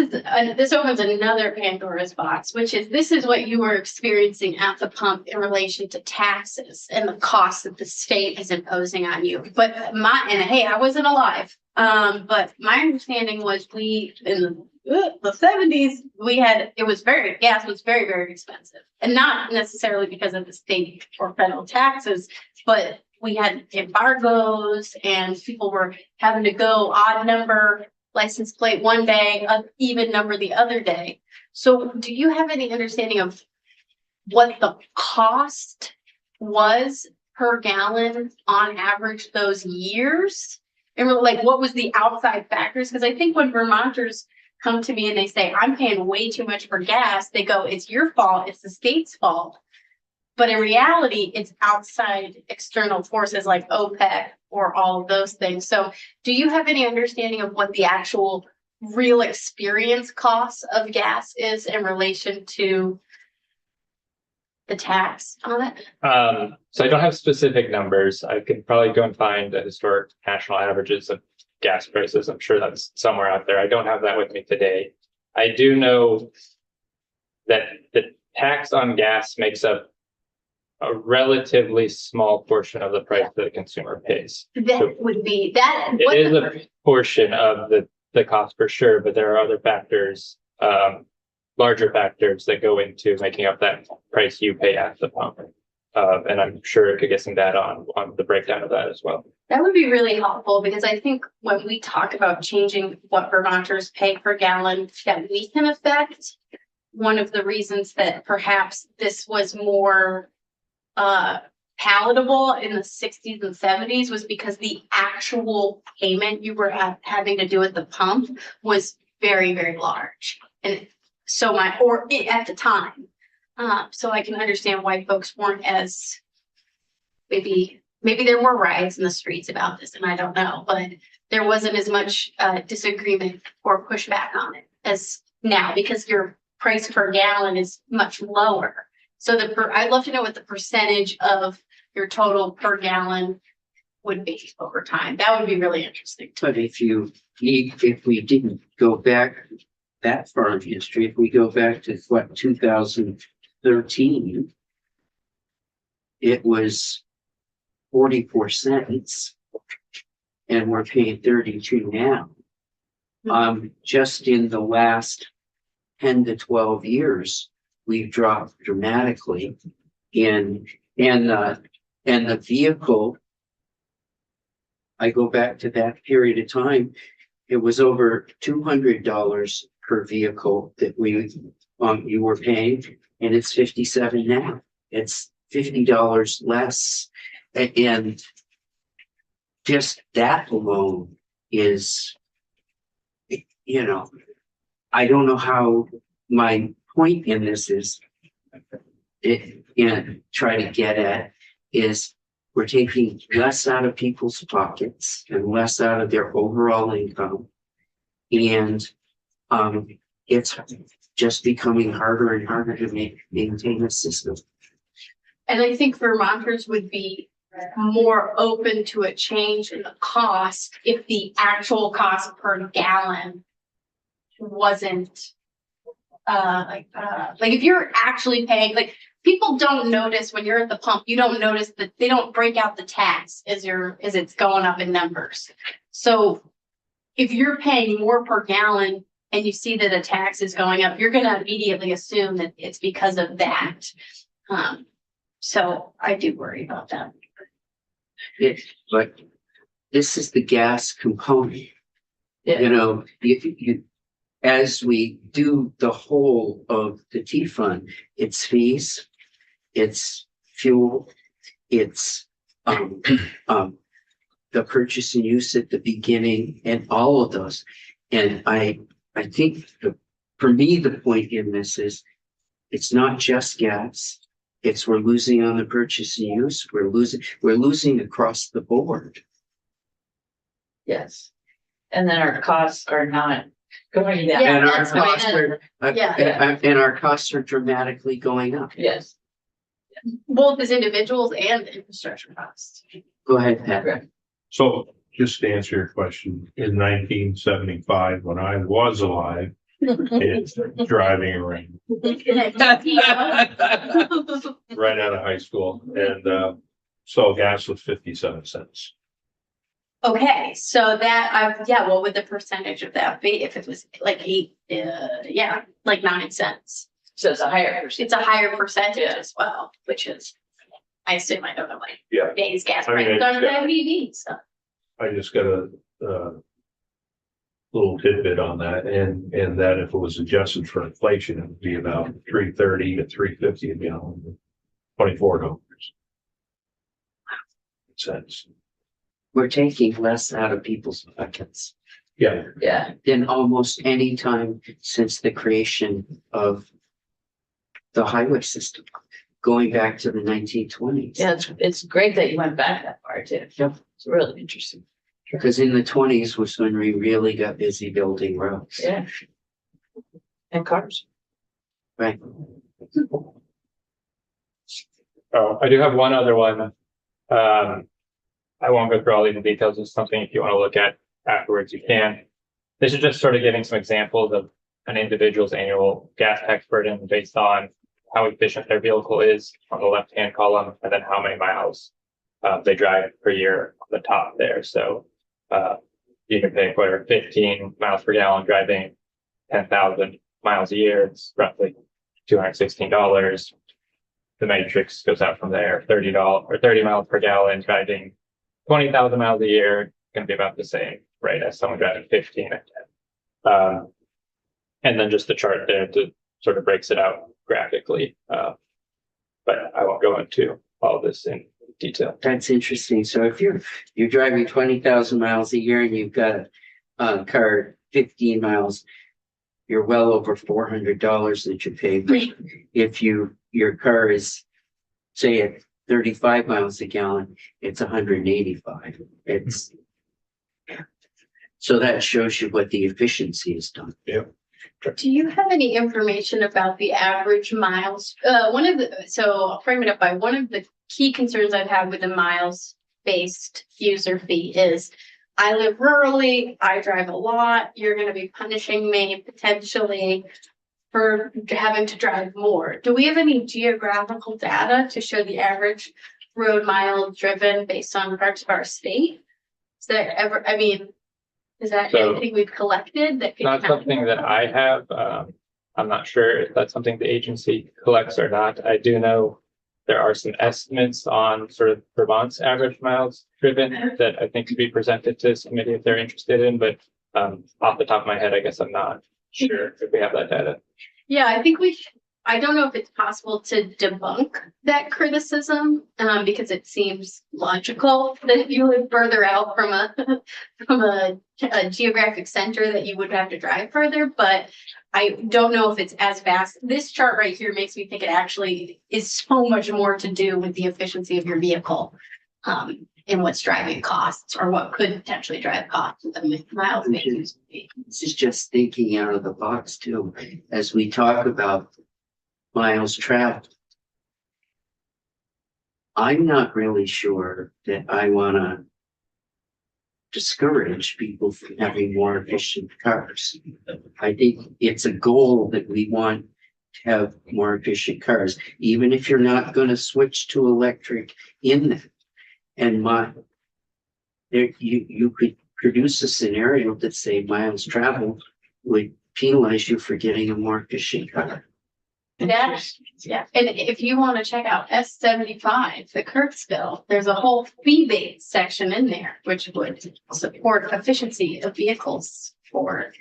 opens another Pandora's box, which is this is what you were experiencing at the pump in relation to taxes and the costs that the state is imposing on you. But hey, I wasn't alive. But my understanding was in the 70s, gas was very, very expensive. And not necessarily because of the state or federal taxes, but we had embargoes and people were having to go odd number license plate one day, even number the other day. So do you have any understanding of what the cost was per gallon on average those years? And like, what was the outside factors? Because I think when Vermonters come to me and they say, I'm paying way too much for gas, they go, it's your fault, it's the state's fault. But in reality, it's outside external forces like OPEC or all of those things. So do you have any understanding of what the actual real experience costs of gas is in relation to the tax on it? So I don't have specific numbers. I could probably go and find the historic national averages of gas prices. I'm sure that's somewhere out there. I don't have that with me today. I do know that the tax on gas makes up a relatively small portion of the price that the consumer pays. That would be that. It is a portion of the cost for sure, but there are other factors, larger factors that go into making up that price you pay at the pump. And I'm sure I could get some data on the breakdown of that as well. That would be really helpful because I think when we talk about changing what Vermonters pay per gallon that we can affect, one of the reasons that perhaps this was more palatable in the 60s and 70s was because the actual payment you were having to do at the pump was very, very large. And so at the time. So I can understand why folks weren't as maybe there were riots in the streets about this, and I don't know, but there wasn't as much disagreement or pushback on it as now because your price per gallon is much lower. So I'd love to know what the percentage of your total per gallon would be over time. That would be really interesting. But if we didn't go back that far in history, if we go back to 2013, it was 44 cents and we're paying 32 now. Just in the last 10 to 12 years, we've dropped dramatically and the vehicle, I go back to that period of time, it was over $200 per vehicle that you were paying, and it's 57 now. It's $50 less. And just that alone is, I don't know how my point in this is, try to get at is we're taking less out of people's pockets and less out of their overall income. And it's just becoming harder and harder to maintain the system. And I think Vermonters would be more open to a change in the cost if the actual cost per gallon wasn't like if you're actually paying, like people don't notice when you're at the pump, you don't notice that they don't break out the tax as it's going up in numbers. So if you're paying more per gallon and you see that a tax is going up, you're going to immediately assume that it's because of that. So I do worry about that. But this is the gas component. Yeah. As we do the whole of the T fund, it's fees, it's fuel, it's the purchase and use at the beginning, and all of those. And I think for me, the point in this is it's not just gas. It's we're losing on the purchase and use. We're losing across the board. Yes. And then our costs are not going down. Yeah, And our that's what I costs meant. are, and our costs are dramatically going up. Yes. Both as individuals and infrastructure costs. Go ahead, Pat. So just to answer your question, in 1975, when I was alive, it's driving around right out of high school, and so gas was 57 cents. Okay, so that, yeah, what would the percentage of that be if it was like 8, yeah, like 9 cents? So it's a higher percent. It's a higher percentage as well, which is, I assume, I don't know, like, Yeah, today's gas I mean, prices on yeah. WV, so. I just got a little tidbit on that, and that if it was adjusted for inflation, it would be about $3.30 to $3.50 a gallon, $24. Cents. We're taking less out of people's pockets Yeah, Yeah, than almost any time since the creation of the highway system, going back to the 1920s. yeah, it's great that you went back that far too. Yep. It's really interesting. Because in the 20s was when we really got busy building roads. Yeah. And cars. Right. Oh, I do have one other one. I won't go through all these details. It's something if you want to look at afterwards, you can. This is just sort of giving some examples of an individual's annual gas tax burden based on how efficient their vehicle is on the left-hand column, and then how many miles they drive per year on the top there. So you can pay whatever 15 miles per gallon driving 10,000 miles a year. It's roughly $216. The matrix goes out from there. $30 or 30 miles per gallon driving 20,000 miles a year, going to be about the same, right, as someone driving 15 at 10. And then just the chart there to sort of breaks it out graphically. But I won't go into all this in detail. That's interesting. So if you're driving 20,000 miles a year and you've got a car 15 miles, you're well over $400 that you pay. If your car is, say, at 35 miles a gallon, it's 185. So that shows you what the efficiency is done. Do you have any information about the average miles? So I'll frame it up by one of the key concerns I've had with the miles-based user fee is I live rurally, I drive a lot, you're gonna be punishing me potentially for having to drive more. Do we have any geographical data to show the average road mile driven based on parts of our state? Is there ever, I mean, is that So- anything we've collected that? could Not count? something that I have. I'm not sure if that's something the agency collects or not. I do know there are some estimates on sort of Vermont's average miles driven that I think could be presented to this committee if they're interested in, but off the top of my head, I guess I'm not sure if we have that data. Yeah, I think I don't know if it's possible to debunk that criticism, because it seems logical that if you live further out from a geographic center that you would have to drive further, but I don't know if it's as fast. This chart right here makes me think it actually is so much more to do with the efficiency of your vehicle, and what's driving costs or what could potentially drive costs than the miles may use. This is just thinking out of the box too, as we talk about miles traveled. I'm not really sure that I want to discourage people from having more efficient cars. I think it's a goal that we want to have more efficient cars, even if you're not going to switch to electric in that. And you could produce a scenario that say miles traveled would penalize you for getting a more efficient car. Yeah, yeah, and if you want to check out S75, the Kirksville, there's a whole fee-based section in there, which would support efficiency of vehicles for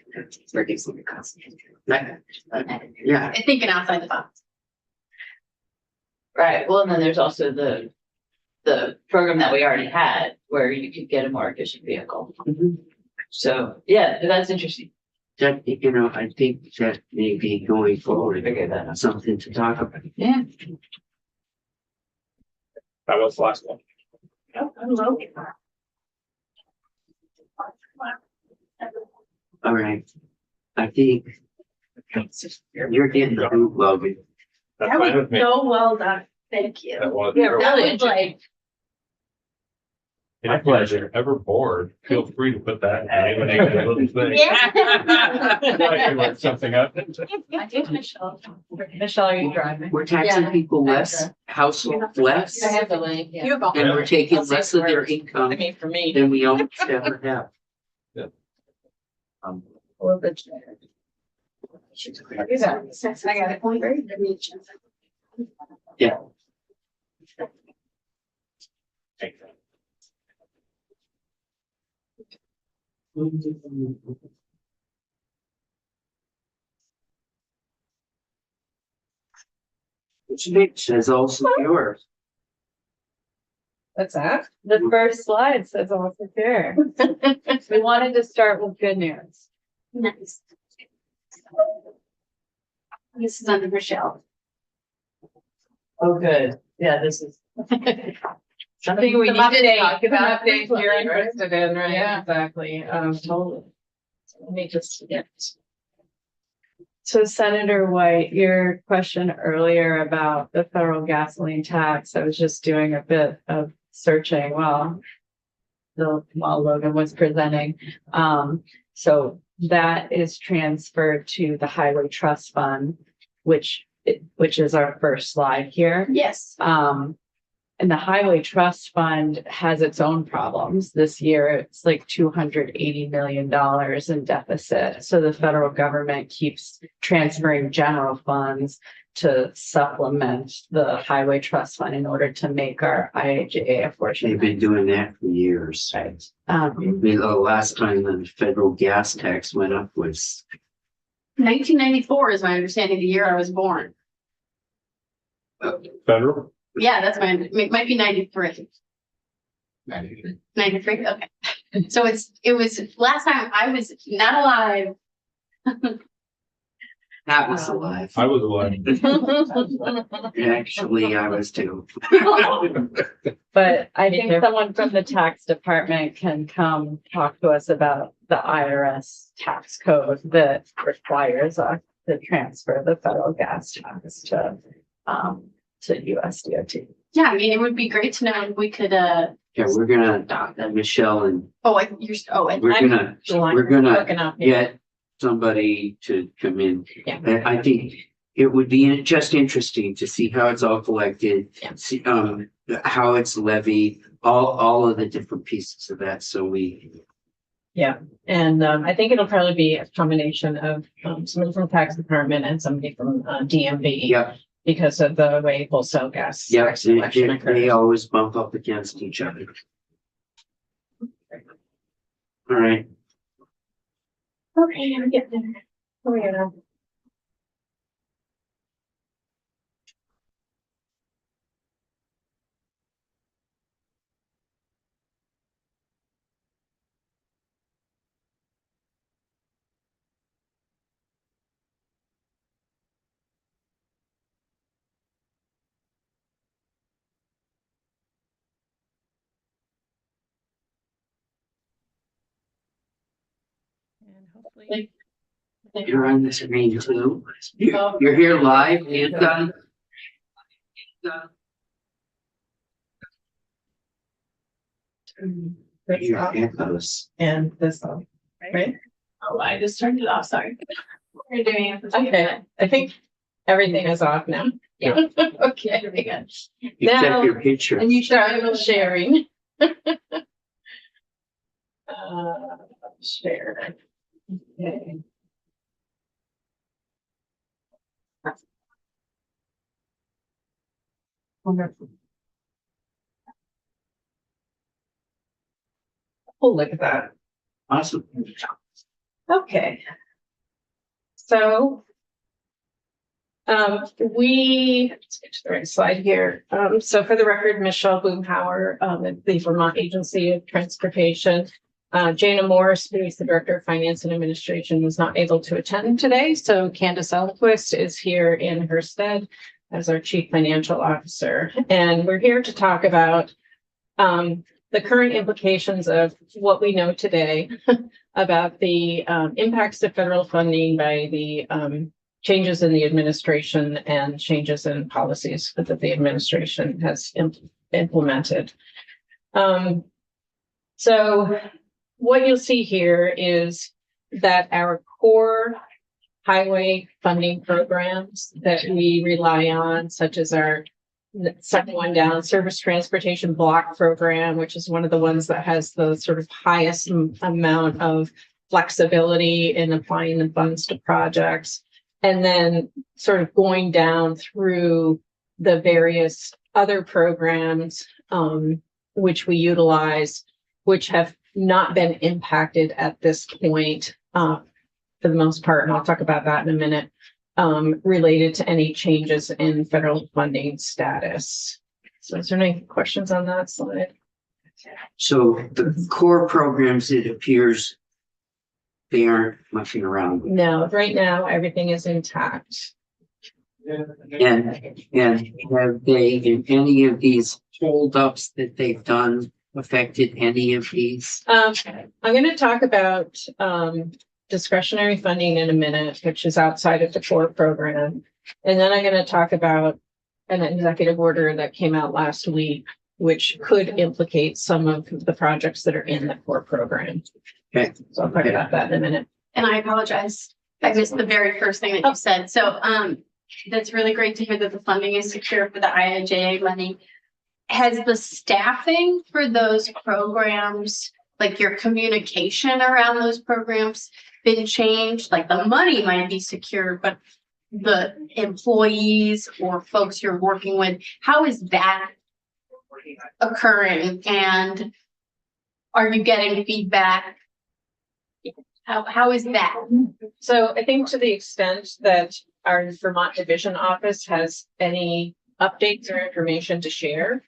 reducing the cost. Yeah, And thinking outside the box. Right, well, and then there's also the program that we already had where you could get a more efficient vehicle. Mhm. So, yeah, that's interesting. that, I think that may be going forward, Figure that out. something to talk about. Yeah. That was the last one. All right. I think you're getting the boot, Logan. That's That fine was with me. so well done. Thank you. That was- Yeah, That really was like, My pleasure. If you're ever bored, feel free to put that in the little thing. I can work something up. I did, Michelle. Michelle, are you driving? We're taxing Yeah. people less, household less, I have the link, yeah. You have and we're taking I'll say less of their I income mean, for me. than we almost ever have. Yeah. Um, Or the. I got it. Yeah. Which Mitch is also yours. What's that? The first slide says all prepare. We wanted to start with good news. Nice. This is under Michelle. Oh, good. Yeah, this is. Something we need to talk about. Updates you're interested in, right? Yeah. Exactly. Totally. Let me just get. So Senator White, your question earlier about the federal gasoline tax, I was just doing a bit of searching while Logan was presenting. So that is transferred to the Highway Trust Fund, which is our first slide here. Yes. And the Highway Trust Fund has its own problems. This year, it's like $280 million in deficit. So the federal government keeps transferring general funds to supplement the Highway Trust Fund in order to make our IIJA They've apportionment. been doing that for years. I mean, the last time the federal gas tax went up was 1994 is my understanding, the year I was born. Federal? Yeah, that's my, it might be 93. 93, okay. So it was last time I was not alive. That was alive. I was alive. Actually, I was too. But I think someone from the tax department can come talk to us about the IRS tax code that requires us to transfer the federal gas tax to USDOT. Yeah, I mean, it would be great to know if we could, Yeah, we're gonna, Michelle, and we're gonna get somebody to come in. Yeah. And I think it would be just interesting to see how it's all collected, Yeah. see, how it's levied, all of the different pieces of that, so we. Yeah, and I think it'll probably be a combination of somebody from the tax department and somebody from DMV. Yep, Because of the way wholesale gas. yep, tax collection they occurs. always bump up against each other. All right, Okay, I'm getting there. Oh, yeah. And hopefully. you're on the screen too. You're here live and your echoes. And this one, right? Oh, I just turned it off, sorry. We're doing it. Okay, I think everything is off now. Yeah. Okay, very good. Except Now- your picture. And you started sharing. Share. Okay. Wonderful. Oh, look at that. Awesome. Okay. So. Let's get to the right slide here. So for the record, Michelle Boomhauer, at the Vermont Agency of Transportation. Jana Morris, who is the Director of Finance and Administration, was not able to attend today. So Candace Elquist is here in her stead as our Chief Financial Officer. And we're here to talk about the current implications of what we know today about the impacts to federal funding by the changes in the administration and changes in policies that the administration has implemented. So what you'll see here is that our core highway funding programs that we rely on, such as our second one down, Service Transportation Block Program, which is one of the ones that has the sort of highest amount of flexibility in applying the funds to projects. And then sort of going down through the various other programs, which we utilize, which have not been impacted at this point, for the most part. And I'll talk about that in a minute, related to any changes in federal funding status. So is there any questions on that slide? So the core programs, it appears they aren't mucking around. No, right now, everything is intact. And have they, in any of these holdups that they've done, affected any of these? I'm going to talk about discretionary funding in a minute, which is outside of the core program. And then I'm going to talk about an executive order that came out last week, which could implicate some of the projects that are in the core program. Okay. So I'll talk about that in a minute. And I apologize. I missed the very first thing that you said. So, that's really great to hear that the funding is secure for the IIJA money. Has the staffing for those programs, like your communication around those programs, been changed? Like the money might be secure, but the employees or folks you're working with, how is that occurring? And are you getting feedback? How is that? So I think to the extent that our Vermont Division Office has any updates or information to share,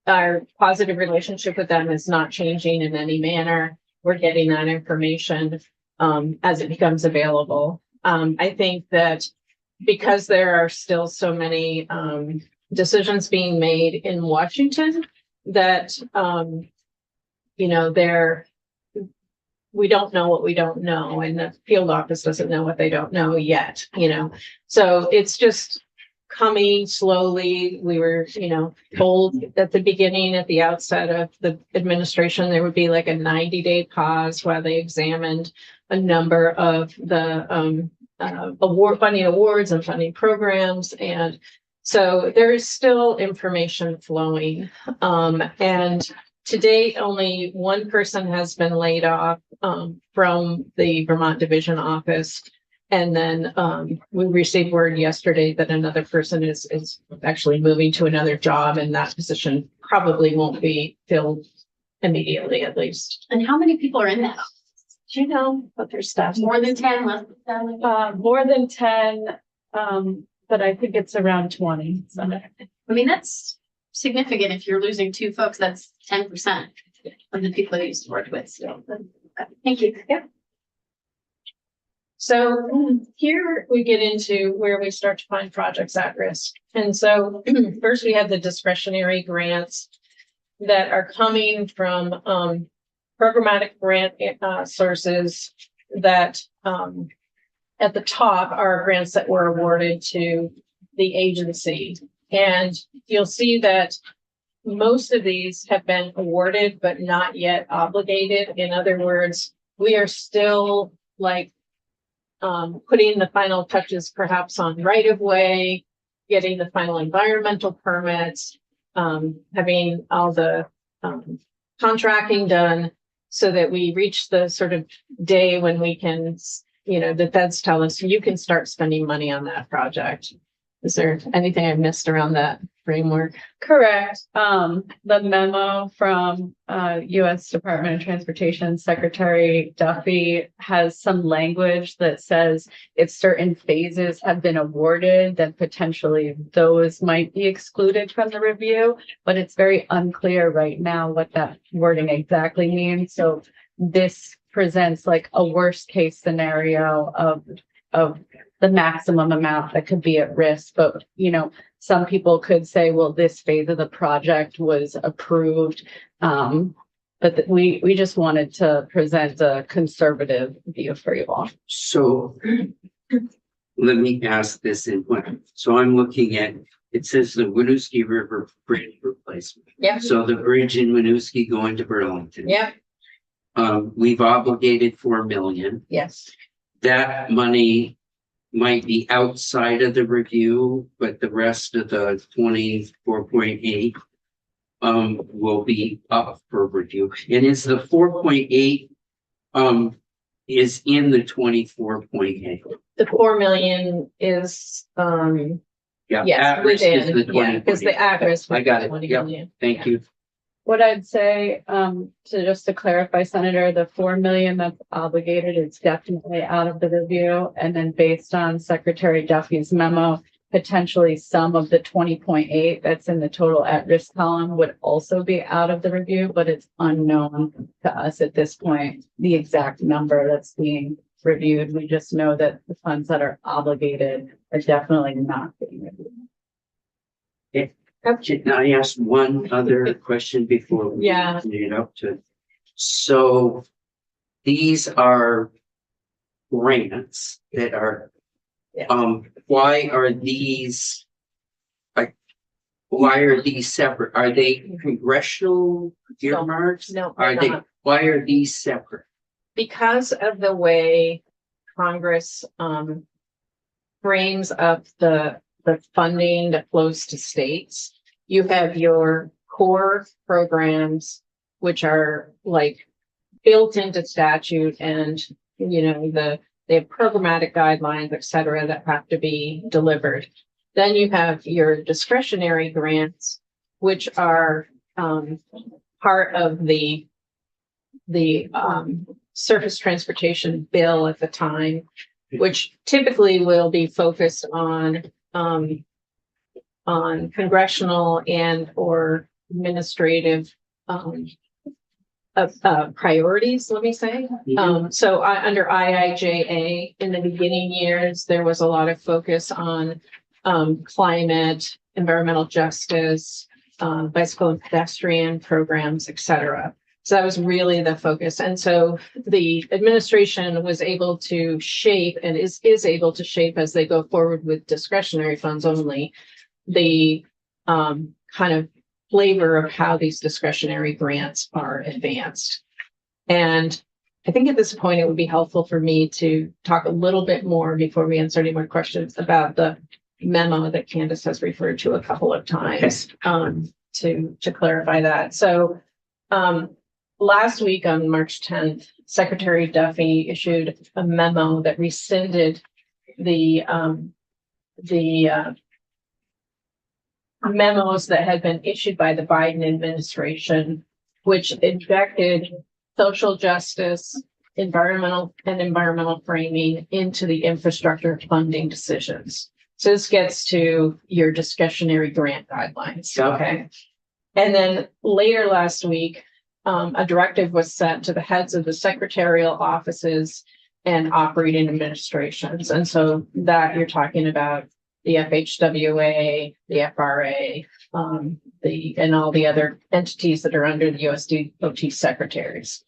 our positive relationship with them is not changing in any manner. We're getting that information as it becomes available. I think that because there are still so many decisions being made in Washington that, we don't know what we don't know, and the field office doesn't know what they don't know yet, So it's just coming slowly. We were, told at the beginning, at the outset of the administration, there would be like a 90-day pause while they examined a number of the funding awards and funding programs. And so there is still information flowing. And to date, only one person has been laid off from the Vermont Division Office. And then we received word yesterday that another person is actually moving to another job, and that position probably won't be filled immediately, at least. And how many people are in that? Do you know what their staff? More than 10, less than 10? More than 10, but I think it's around 20. So. I mean, that's significant. If you're losing 2 folks, that's 10% of the people I used to work with. So, thank you. Yeah. So here we get into where we start to find projects at risk. And so first we have the discretionary grants that are coming from programmatic grant sources that at the top are grants that were awarded to the agency. And you'll see that most of these have been awarded, but not yet obligated. In other words, we are still putting the final touches perhaps on right of way, getting the final environmental permits, having all the contracting done so that we reach the sort of day when we can, the feds tell us you can start spending money on that project. Is there anything I missed around that framework? Correct. The memo from U.S. Department of Transportation Secretary Duffy has some language that says if certain phases have been awarded, then potentially those might be excluded from the review, but it's very unclear right now what that wording exactly means. So this presents like a worst case scenario of the maximum amount that could be at risk. But, some people could say, well, this phase of the project was approved. But we just wanted to present a conservative view for you all. So let me ask this in one. So I'm looking at, it says the Winooski River Bridge replacement. Yeah. So the bridge in Winooski going to Burlington. Yeah. we've obligated 4 million. Yes. That money might be outside of the review, but the rest of the 24.8 will be up for review. And is the 4.8 is in the 24.8? The 4 million is, Yeah. yes, at-risk is within, the yeah, because the 20.8. at-risk. I got it. 20 Yep. million. Thank you. What I'd say, just to clarify, Senator, the 4 million that's obligated is definitely out of the review. And then based on Secretary Duffy's memo, potentially some of the 20.8 that's in the total at-risk column would also be out of the review, but it's unknown to us at this point, the exact number that's being reviewed. We just know that the funds that are obligated are definitely not being reviewed. Can I ask one other question before we Yeah. lead up to? So these are grants that are, Yeah. why are these? Why are these separate? Are they congressional earmarks? No, Are they're they, not. why are these separate? Because of the way Congress frames up the funding that flows to states, you have your core programs, which are like built into statute, and they have programmatic guidelines, et cetera, that have to be delivered. Then you have your discretionary grants, which are part of the surface transportation bill at the time, which typically will be focused on congressional and or administrative priorities, let me say. So under IIJA in the beginning years, there was a lot of focus on climate, environmental justice, bicycle and pedestrian programs, et cetera. So that was really the focus. And so the administration was able to shape and is able to shape as they go forward with discretionary funds only, the kind of flavor of how these discretionary grants are advanced. And I think at this point, it would be helpful for me to talk a little bit more before we answer any more questions about the memo that Candace has referred to a couple of times, to clarify that. So last week on March 10th, Secretary Duffy issued a memo that rescinded the memos that had been issued by the Biden administration, which injected social justice, environmental framing into the infrastructure funding decisions. So this gets to your discretionary grant guidelines. Okay. And then later last week, a directive was sent to the heads of the secretarial offices and operating administrations. And so that you're talking about the FHWA, the FRA, and all the other entities that are under the USDOT secretaries.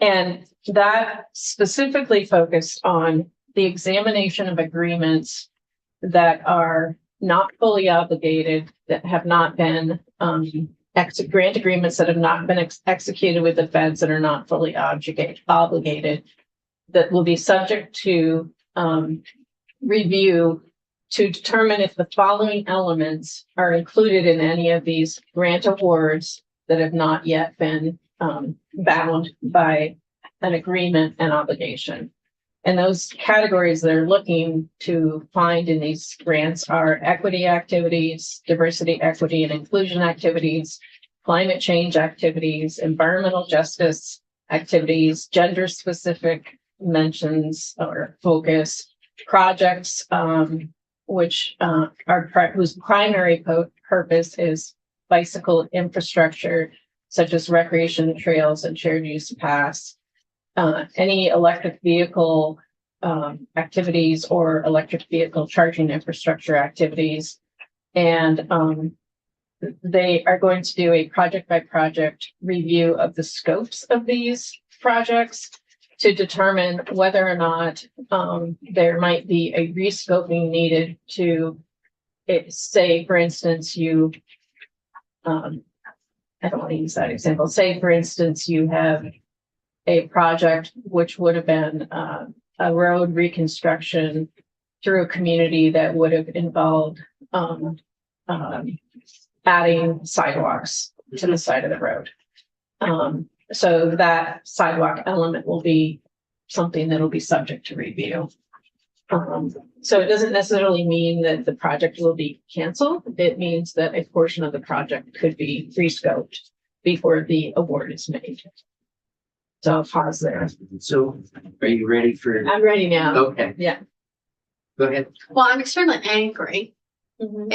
And that specifically focused on the examination of agreements that are not fully obligated, that have not been grant agreements that have not been executed with the feds, that are not fully obligated, that will be subject to review to determine if the following elements are included in any of these grant awards that have not yet been bound by an agreement and obligation. And those categories they're looking to find in these grants are equity activities, diversity, equity, and inclusion activities, climate change activities, environmental justice activities, gender-specific mentions or focus, projects whose primary purpose is bicycle infrastructure, such as recreation trails and shared use paths, any electric vehicle activities or electric vehicle charging infrastructure activities. And they are going to do a project by project review of the scopes of these projects to determine whether or not there might be a rescoping needed to say, for instance, I don't want to use that example. Say, for instance, you have a project which would have been a road reconstruction through a community that would have involved adding sidewalks to the side of the road. So that sidewalk element will be something that'll be subject to review. So it doesn't necessarily mean that the project will be canceled. It means that a portion of the project could be rescoped before the award is made. So I'll pause there. So are you ready for? I'm ready now. Okay, Yeah. go ahead. Well, I'm extremely angry. Mhm.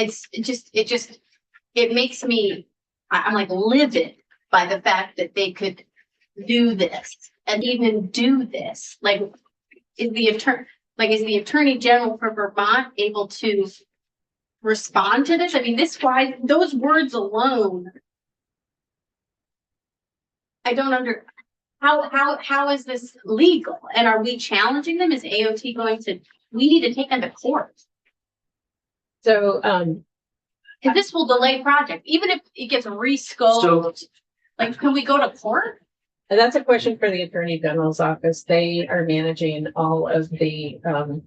It makes me, I'm like livid by the fact that they could do this and even do this. Like, is the Attorney General for Vermont able to respond to this? I mean, those words alone. I don't how is this legal? And are we challenging them? Is AOT we need to take them to court? So, Cause this will delay project, even if it gets rescoped, like, can we go to court? and that's a question for the Attorney General's office. They are managing all of the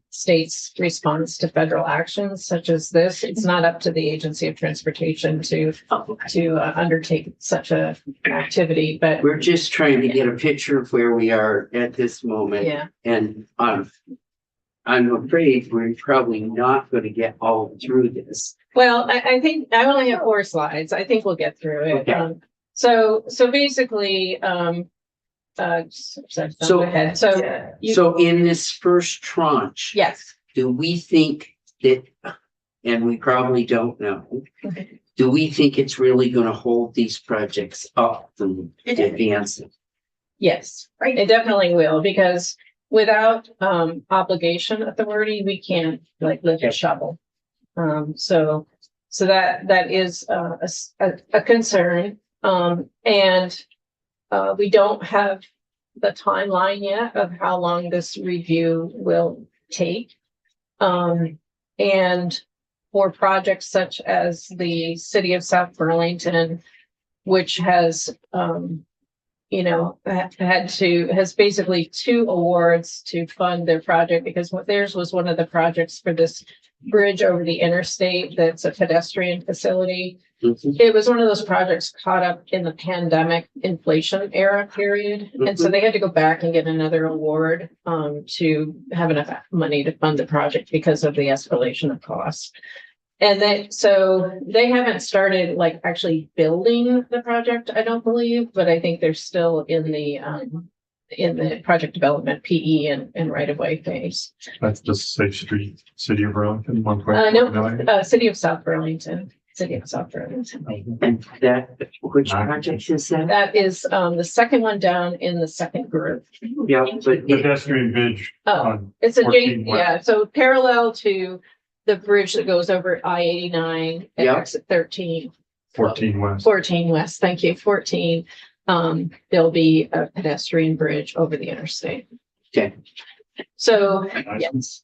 state's response to federal actions such as this. It's not up to the Agency of Transportation to undertake such a activity, but We're just trying to get a picture of where we are at this moment. yeah. And I'm afraid we're probably not going to get all through this. Well, I think I only have 4 slides. I think we'll get through it. Okay. So basically, go ahead. So in this first tranche, Yes. do we think that, and we probably don't know, Okay. do we think it's really going to hold these projects up from advancing? Yes, Right. it definitely will, because without obligation authority, we can't like lift a shovel. So that is a concern. And we don't have the timeline yet of how long this review will take. And for projects such as the city of South Burlington, which has has basically 2 awards to fund their project, because theirs was one of the projects for this bridge over the interstate that's a pedestrian facility. Mhm. It was one of those projects caught up in the pandemic inflation era period. And so they had to go back and get another award to have enough money to fund the project because of the escalation of costs. And so they haven't started like actually building the project, I don't believe, but I think they're still in the project development PE and right of way phase. That's just Safe Street, City of Burlington, 1.4 million. No, City of South Burlington. And which project is that? That is the second one down in the second group. Yeah, but Pedestrian bridge. Oh, on it's a 14 west. yeah, so parallel to the bridge that goes over I-89 at Yeah. exit 13. 14 west. 14 west, thank you, 14. There'll be a pedestrian bridge over the interstate. Okay. So, yes.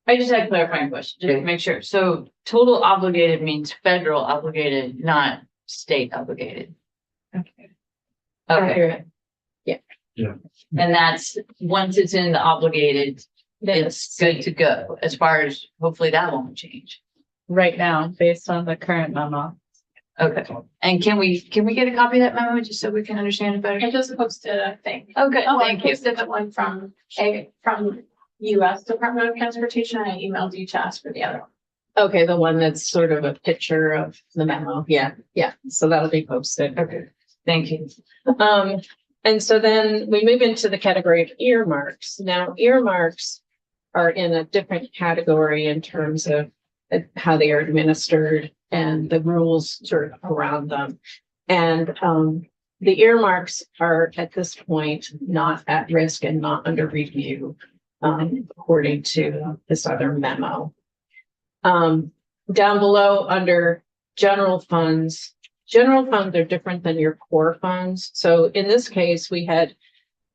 I just had a clarifying question, just to make sure. So total obligated means federal obligated, not state obligated. Okay. Accurate. And that's, once it's in the obligated, it's good to go, as far as, hopefully that won't change. Right now, based on the current memo. Okay. And can we get a copy of that memo just so we can understand it better? I just posted a thing. Okay, Oh, I thank you. posted the one from US Department of Transportation. I emailed you to ask for the other one. Okay, the one that's sort of a picture of the memo. Yeah. So that'll be posted. Okay, thank you. And so then we move into the category of earmarks. Now, earmarks are in a different category in terms of how they are administered and the rules sort of around them. And the earmarks are at this point not at risk and not under review, according to this other memo. Down below under general funds are different than your core funds. So in this case, we had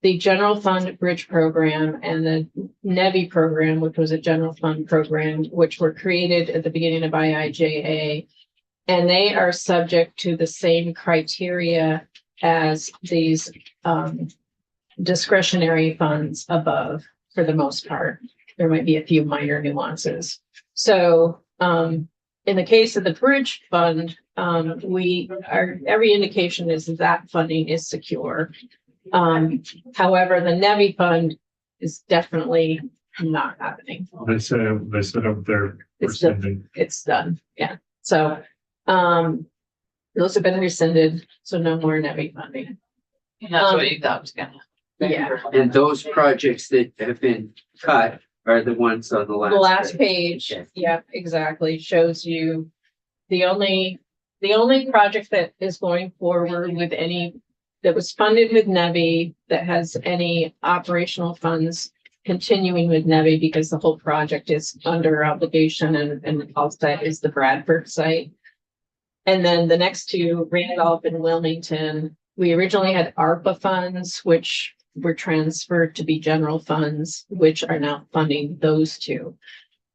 the general fund bridge program and the NEVI program, which was a general fund program, which were created at the beginning of IIJA. And they are subject to the same criteria as these discretionary funds above for the most part. There might be a few minor nuances. So, in the case of the bridge fund, every indication is that funding is secure. However, the NEVI fund is definitely not happening. They said up there. It's done, yeah. So, those have been rescinded, so no more NEVI funding. And that's what you thought was gonna. Yeah. And those projects that have been cut are the ones on the The last. last page, yeah, exactly, shows you the only project that is going forward with that was funded with NEVI that has any operational funds continuing with NEVI because the whole project is under obligation and all that is the Bradford site. And then the next two, Randolph and Wilmington, we originally had ARPA funds, which were transferred to be general funds, which are now funding those two.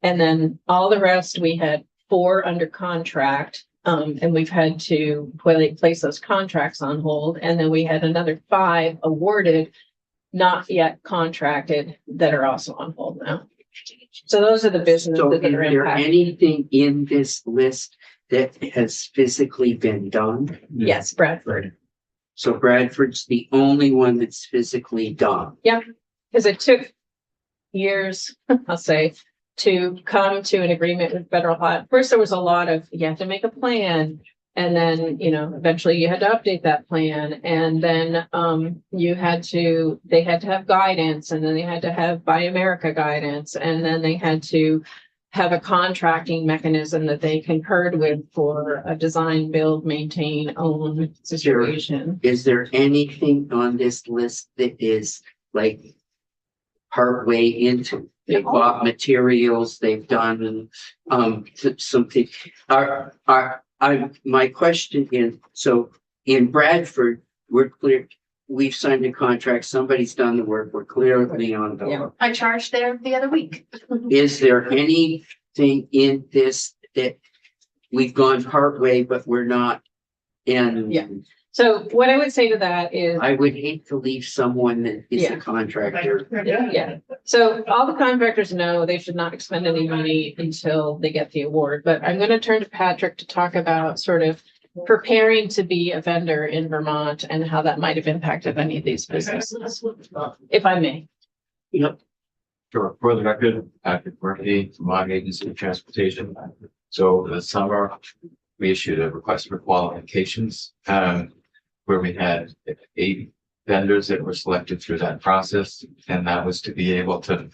And then all the rest, we had 4 under contract, and we've had to place those contracts on hold. And then we had another 5 awarded, not yet contracted, that are also on hold now. So those are the businesses So is that are there impacted. anything in this list that has physically been done? Yes, Bradford. So Bradford's the only one that's physically done. Because it took years, I'll say, to come to an agreement with federal law. First, there was a lot of, you have to make a plan. And then, eventually you had to update that plan. And then they had to have guidance, and then they had to have Buy America guidance. And then they had to have a contracting mechanism that they concurred with for a design, build, maintain, own situation. Is there anything on this list that is like partway into? They bought materials, they've done something. My question is, so in Bradford, we're clear, we've signed a contract, somebody's done the work, we're clearly on the Yeah. hook. I charged there the other week. Is there anything in this that we've gone partway, but we're not in? Yeah. So what I would say to that is, I would hate to leave someone that is Yeah. a contractor. yeah, so all the contractors know they should not expend any money until they get the award. But I'm going to turn to Patrick to talk about sort of preparing to be a vendor in Vermont and how that might have impacted any of these businesses, if I may. Yep. Sure. For the record, Patrick Murphy, Vermont Agency of Transportation. So this summer, we issued a request for qualifications, where we had 8 vendors that were selected through that process. And that was to be able to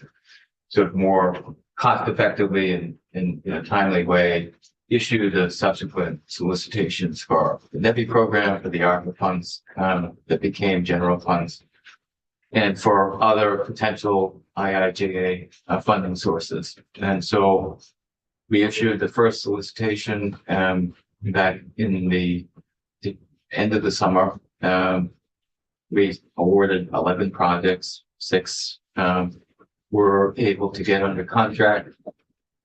sort of more cost effectively and in a timely way issue the subsequent solicitations for the NEVI program, for the ARPA funds that became general funds, and for other potential IIJA funding sources. And so we issued the first solicitation that in the end of the summer. We awarded 11 projects, 6 were able to get under contract.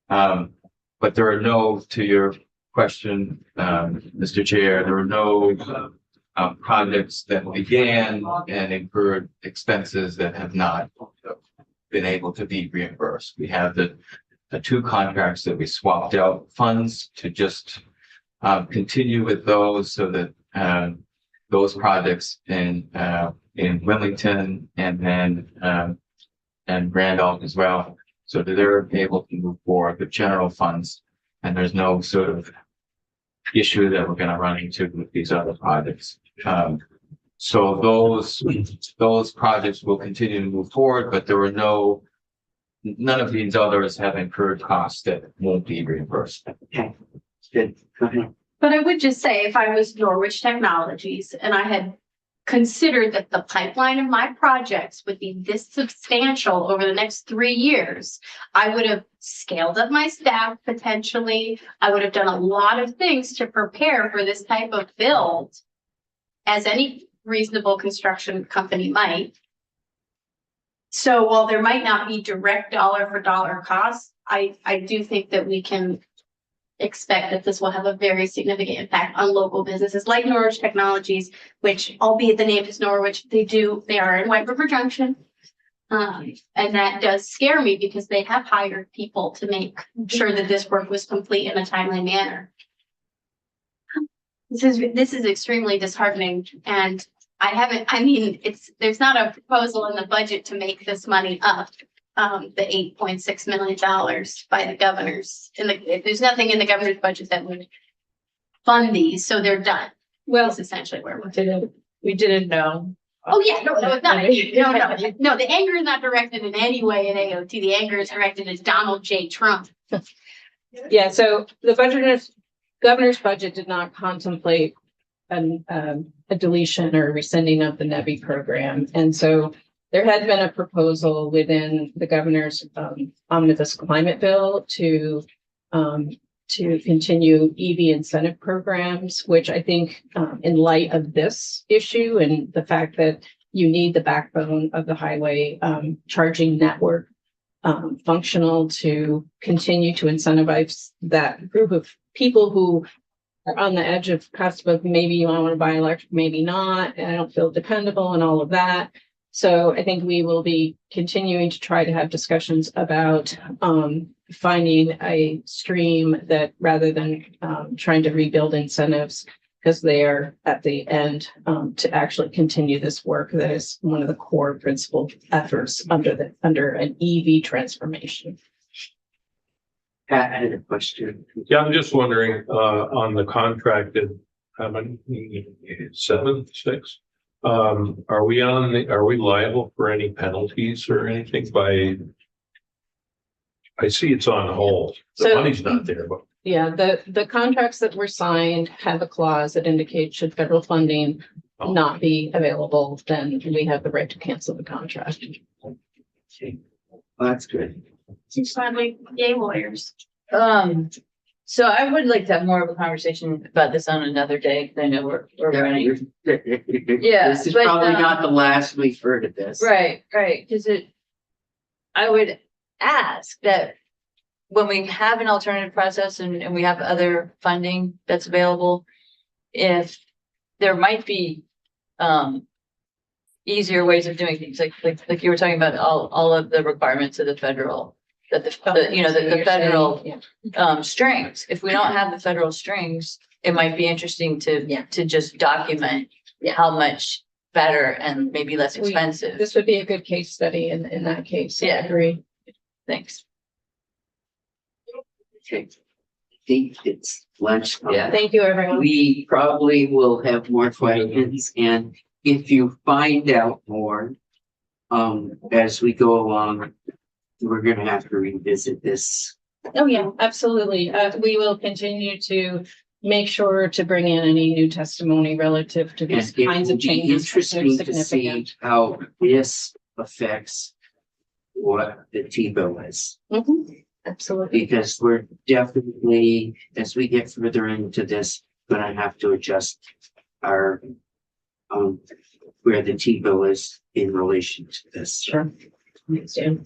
But there are no, to your question, Mr. Chair, there are no projects that began and incurred expenses that have not been able to be reimbursed. We have the 2 contracts that we swapped out funds to just continue with those so that those projects in Wilmington and then and Randolph as well, so that they're able to move forward with general funds, and there's no sort of issue that we're going to run into with these other projects. So those projects will continue to move forward, but there were none of these others have incurred costs that won't be reimbursed. Okay, good. Go ahead. But I would just say, if I was Norwich Technologies and I had considered that the pipeline of my projects would be this substantial over the next 3 years, I would have scaled up my staff potentially. I would have done a lot of things to prepare for this type of build, as any reasonable construction company might. So while there might not be direct dollar for dollar costs, I do think that we can expect that this will have a very significant impact on local businesses like Norwich Technologies, which albeit the name is Norwich, they are in White River Junction. And that does scare me because they have hired people to make sure that this work was complete in a timely manner. This is extremely disheartening, and there's not a proposal in the budget to make this money up. The $8.6 million by the governors, there's nothing in the governor's budget that would fund these, so they're done. Well, That's essentially where we're. We didn't know. Oh, yeah, no, it's not. No, the anger is not directed in any way at AOT. The anger is directed at Donald J. Trump. yeah, so the governor's budget did not contemplate a deletion or rescinding of the NEVI program. And so there had been a proposal within the governor's omnibus climate bill to continue EV incentive programs, which I think in light of this issue and the fact that you need the backbone of the highway charging network functional to continue to incentivize that group of people who are on the edge of cusp of maybe you want to buy electric, maybe not, and I don't feel dependable and all of that. So I think we will be continuing to try to have discussions about finding a stream that rather than trying to rebuild incentives because they are at the end to actually continue this work that is one of the core principal efforts under an EV transformation. Pat had a question. Yeah, I'm just wondering, on the contracted, 6, are we liable for any penalties or anything I see it's on hold. The So- money's not there, but Yeah, the contracts that were signed have a clause that indicates should federal funding not be available, then we have the right to cancel the contract. Okay. Well, that's good. It's finally, yay lawyers. So I would like to have more of a conversation about this on another day, 'cause I know we're running. Yeah, This is but, probably not the last we've heard of this. Right, because I would ask that when we have an alternative process and we have other funding that's available, if there might be easier ways of doing things, like you were talking about all of the requirements of the federal, that the federal strings. If we don't have the federal strings, it might be interesting to just document how much better and maybe less expensive. This would be a good case study in that case. I Yeah. agree. Thanks. Okay. I think it's lunchtime. Yeah. Thank you, everyone. We probably will have more questions, and if you find out more, as we go along, we're gonna have to revisit this. Oh, yeah, absolutely. We will continue to make sure to bring in any new testimony relative to And these it kinds will of be changes. that are interesting to see significant. how this affects what the T-bill is. Mhm. Absolutely. Because we're definitely, as we get further into this, gonna have to adjust our where the T-bill is in relation to this. Sure. Thanks, Dan.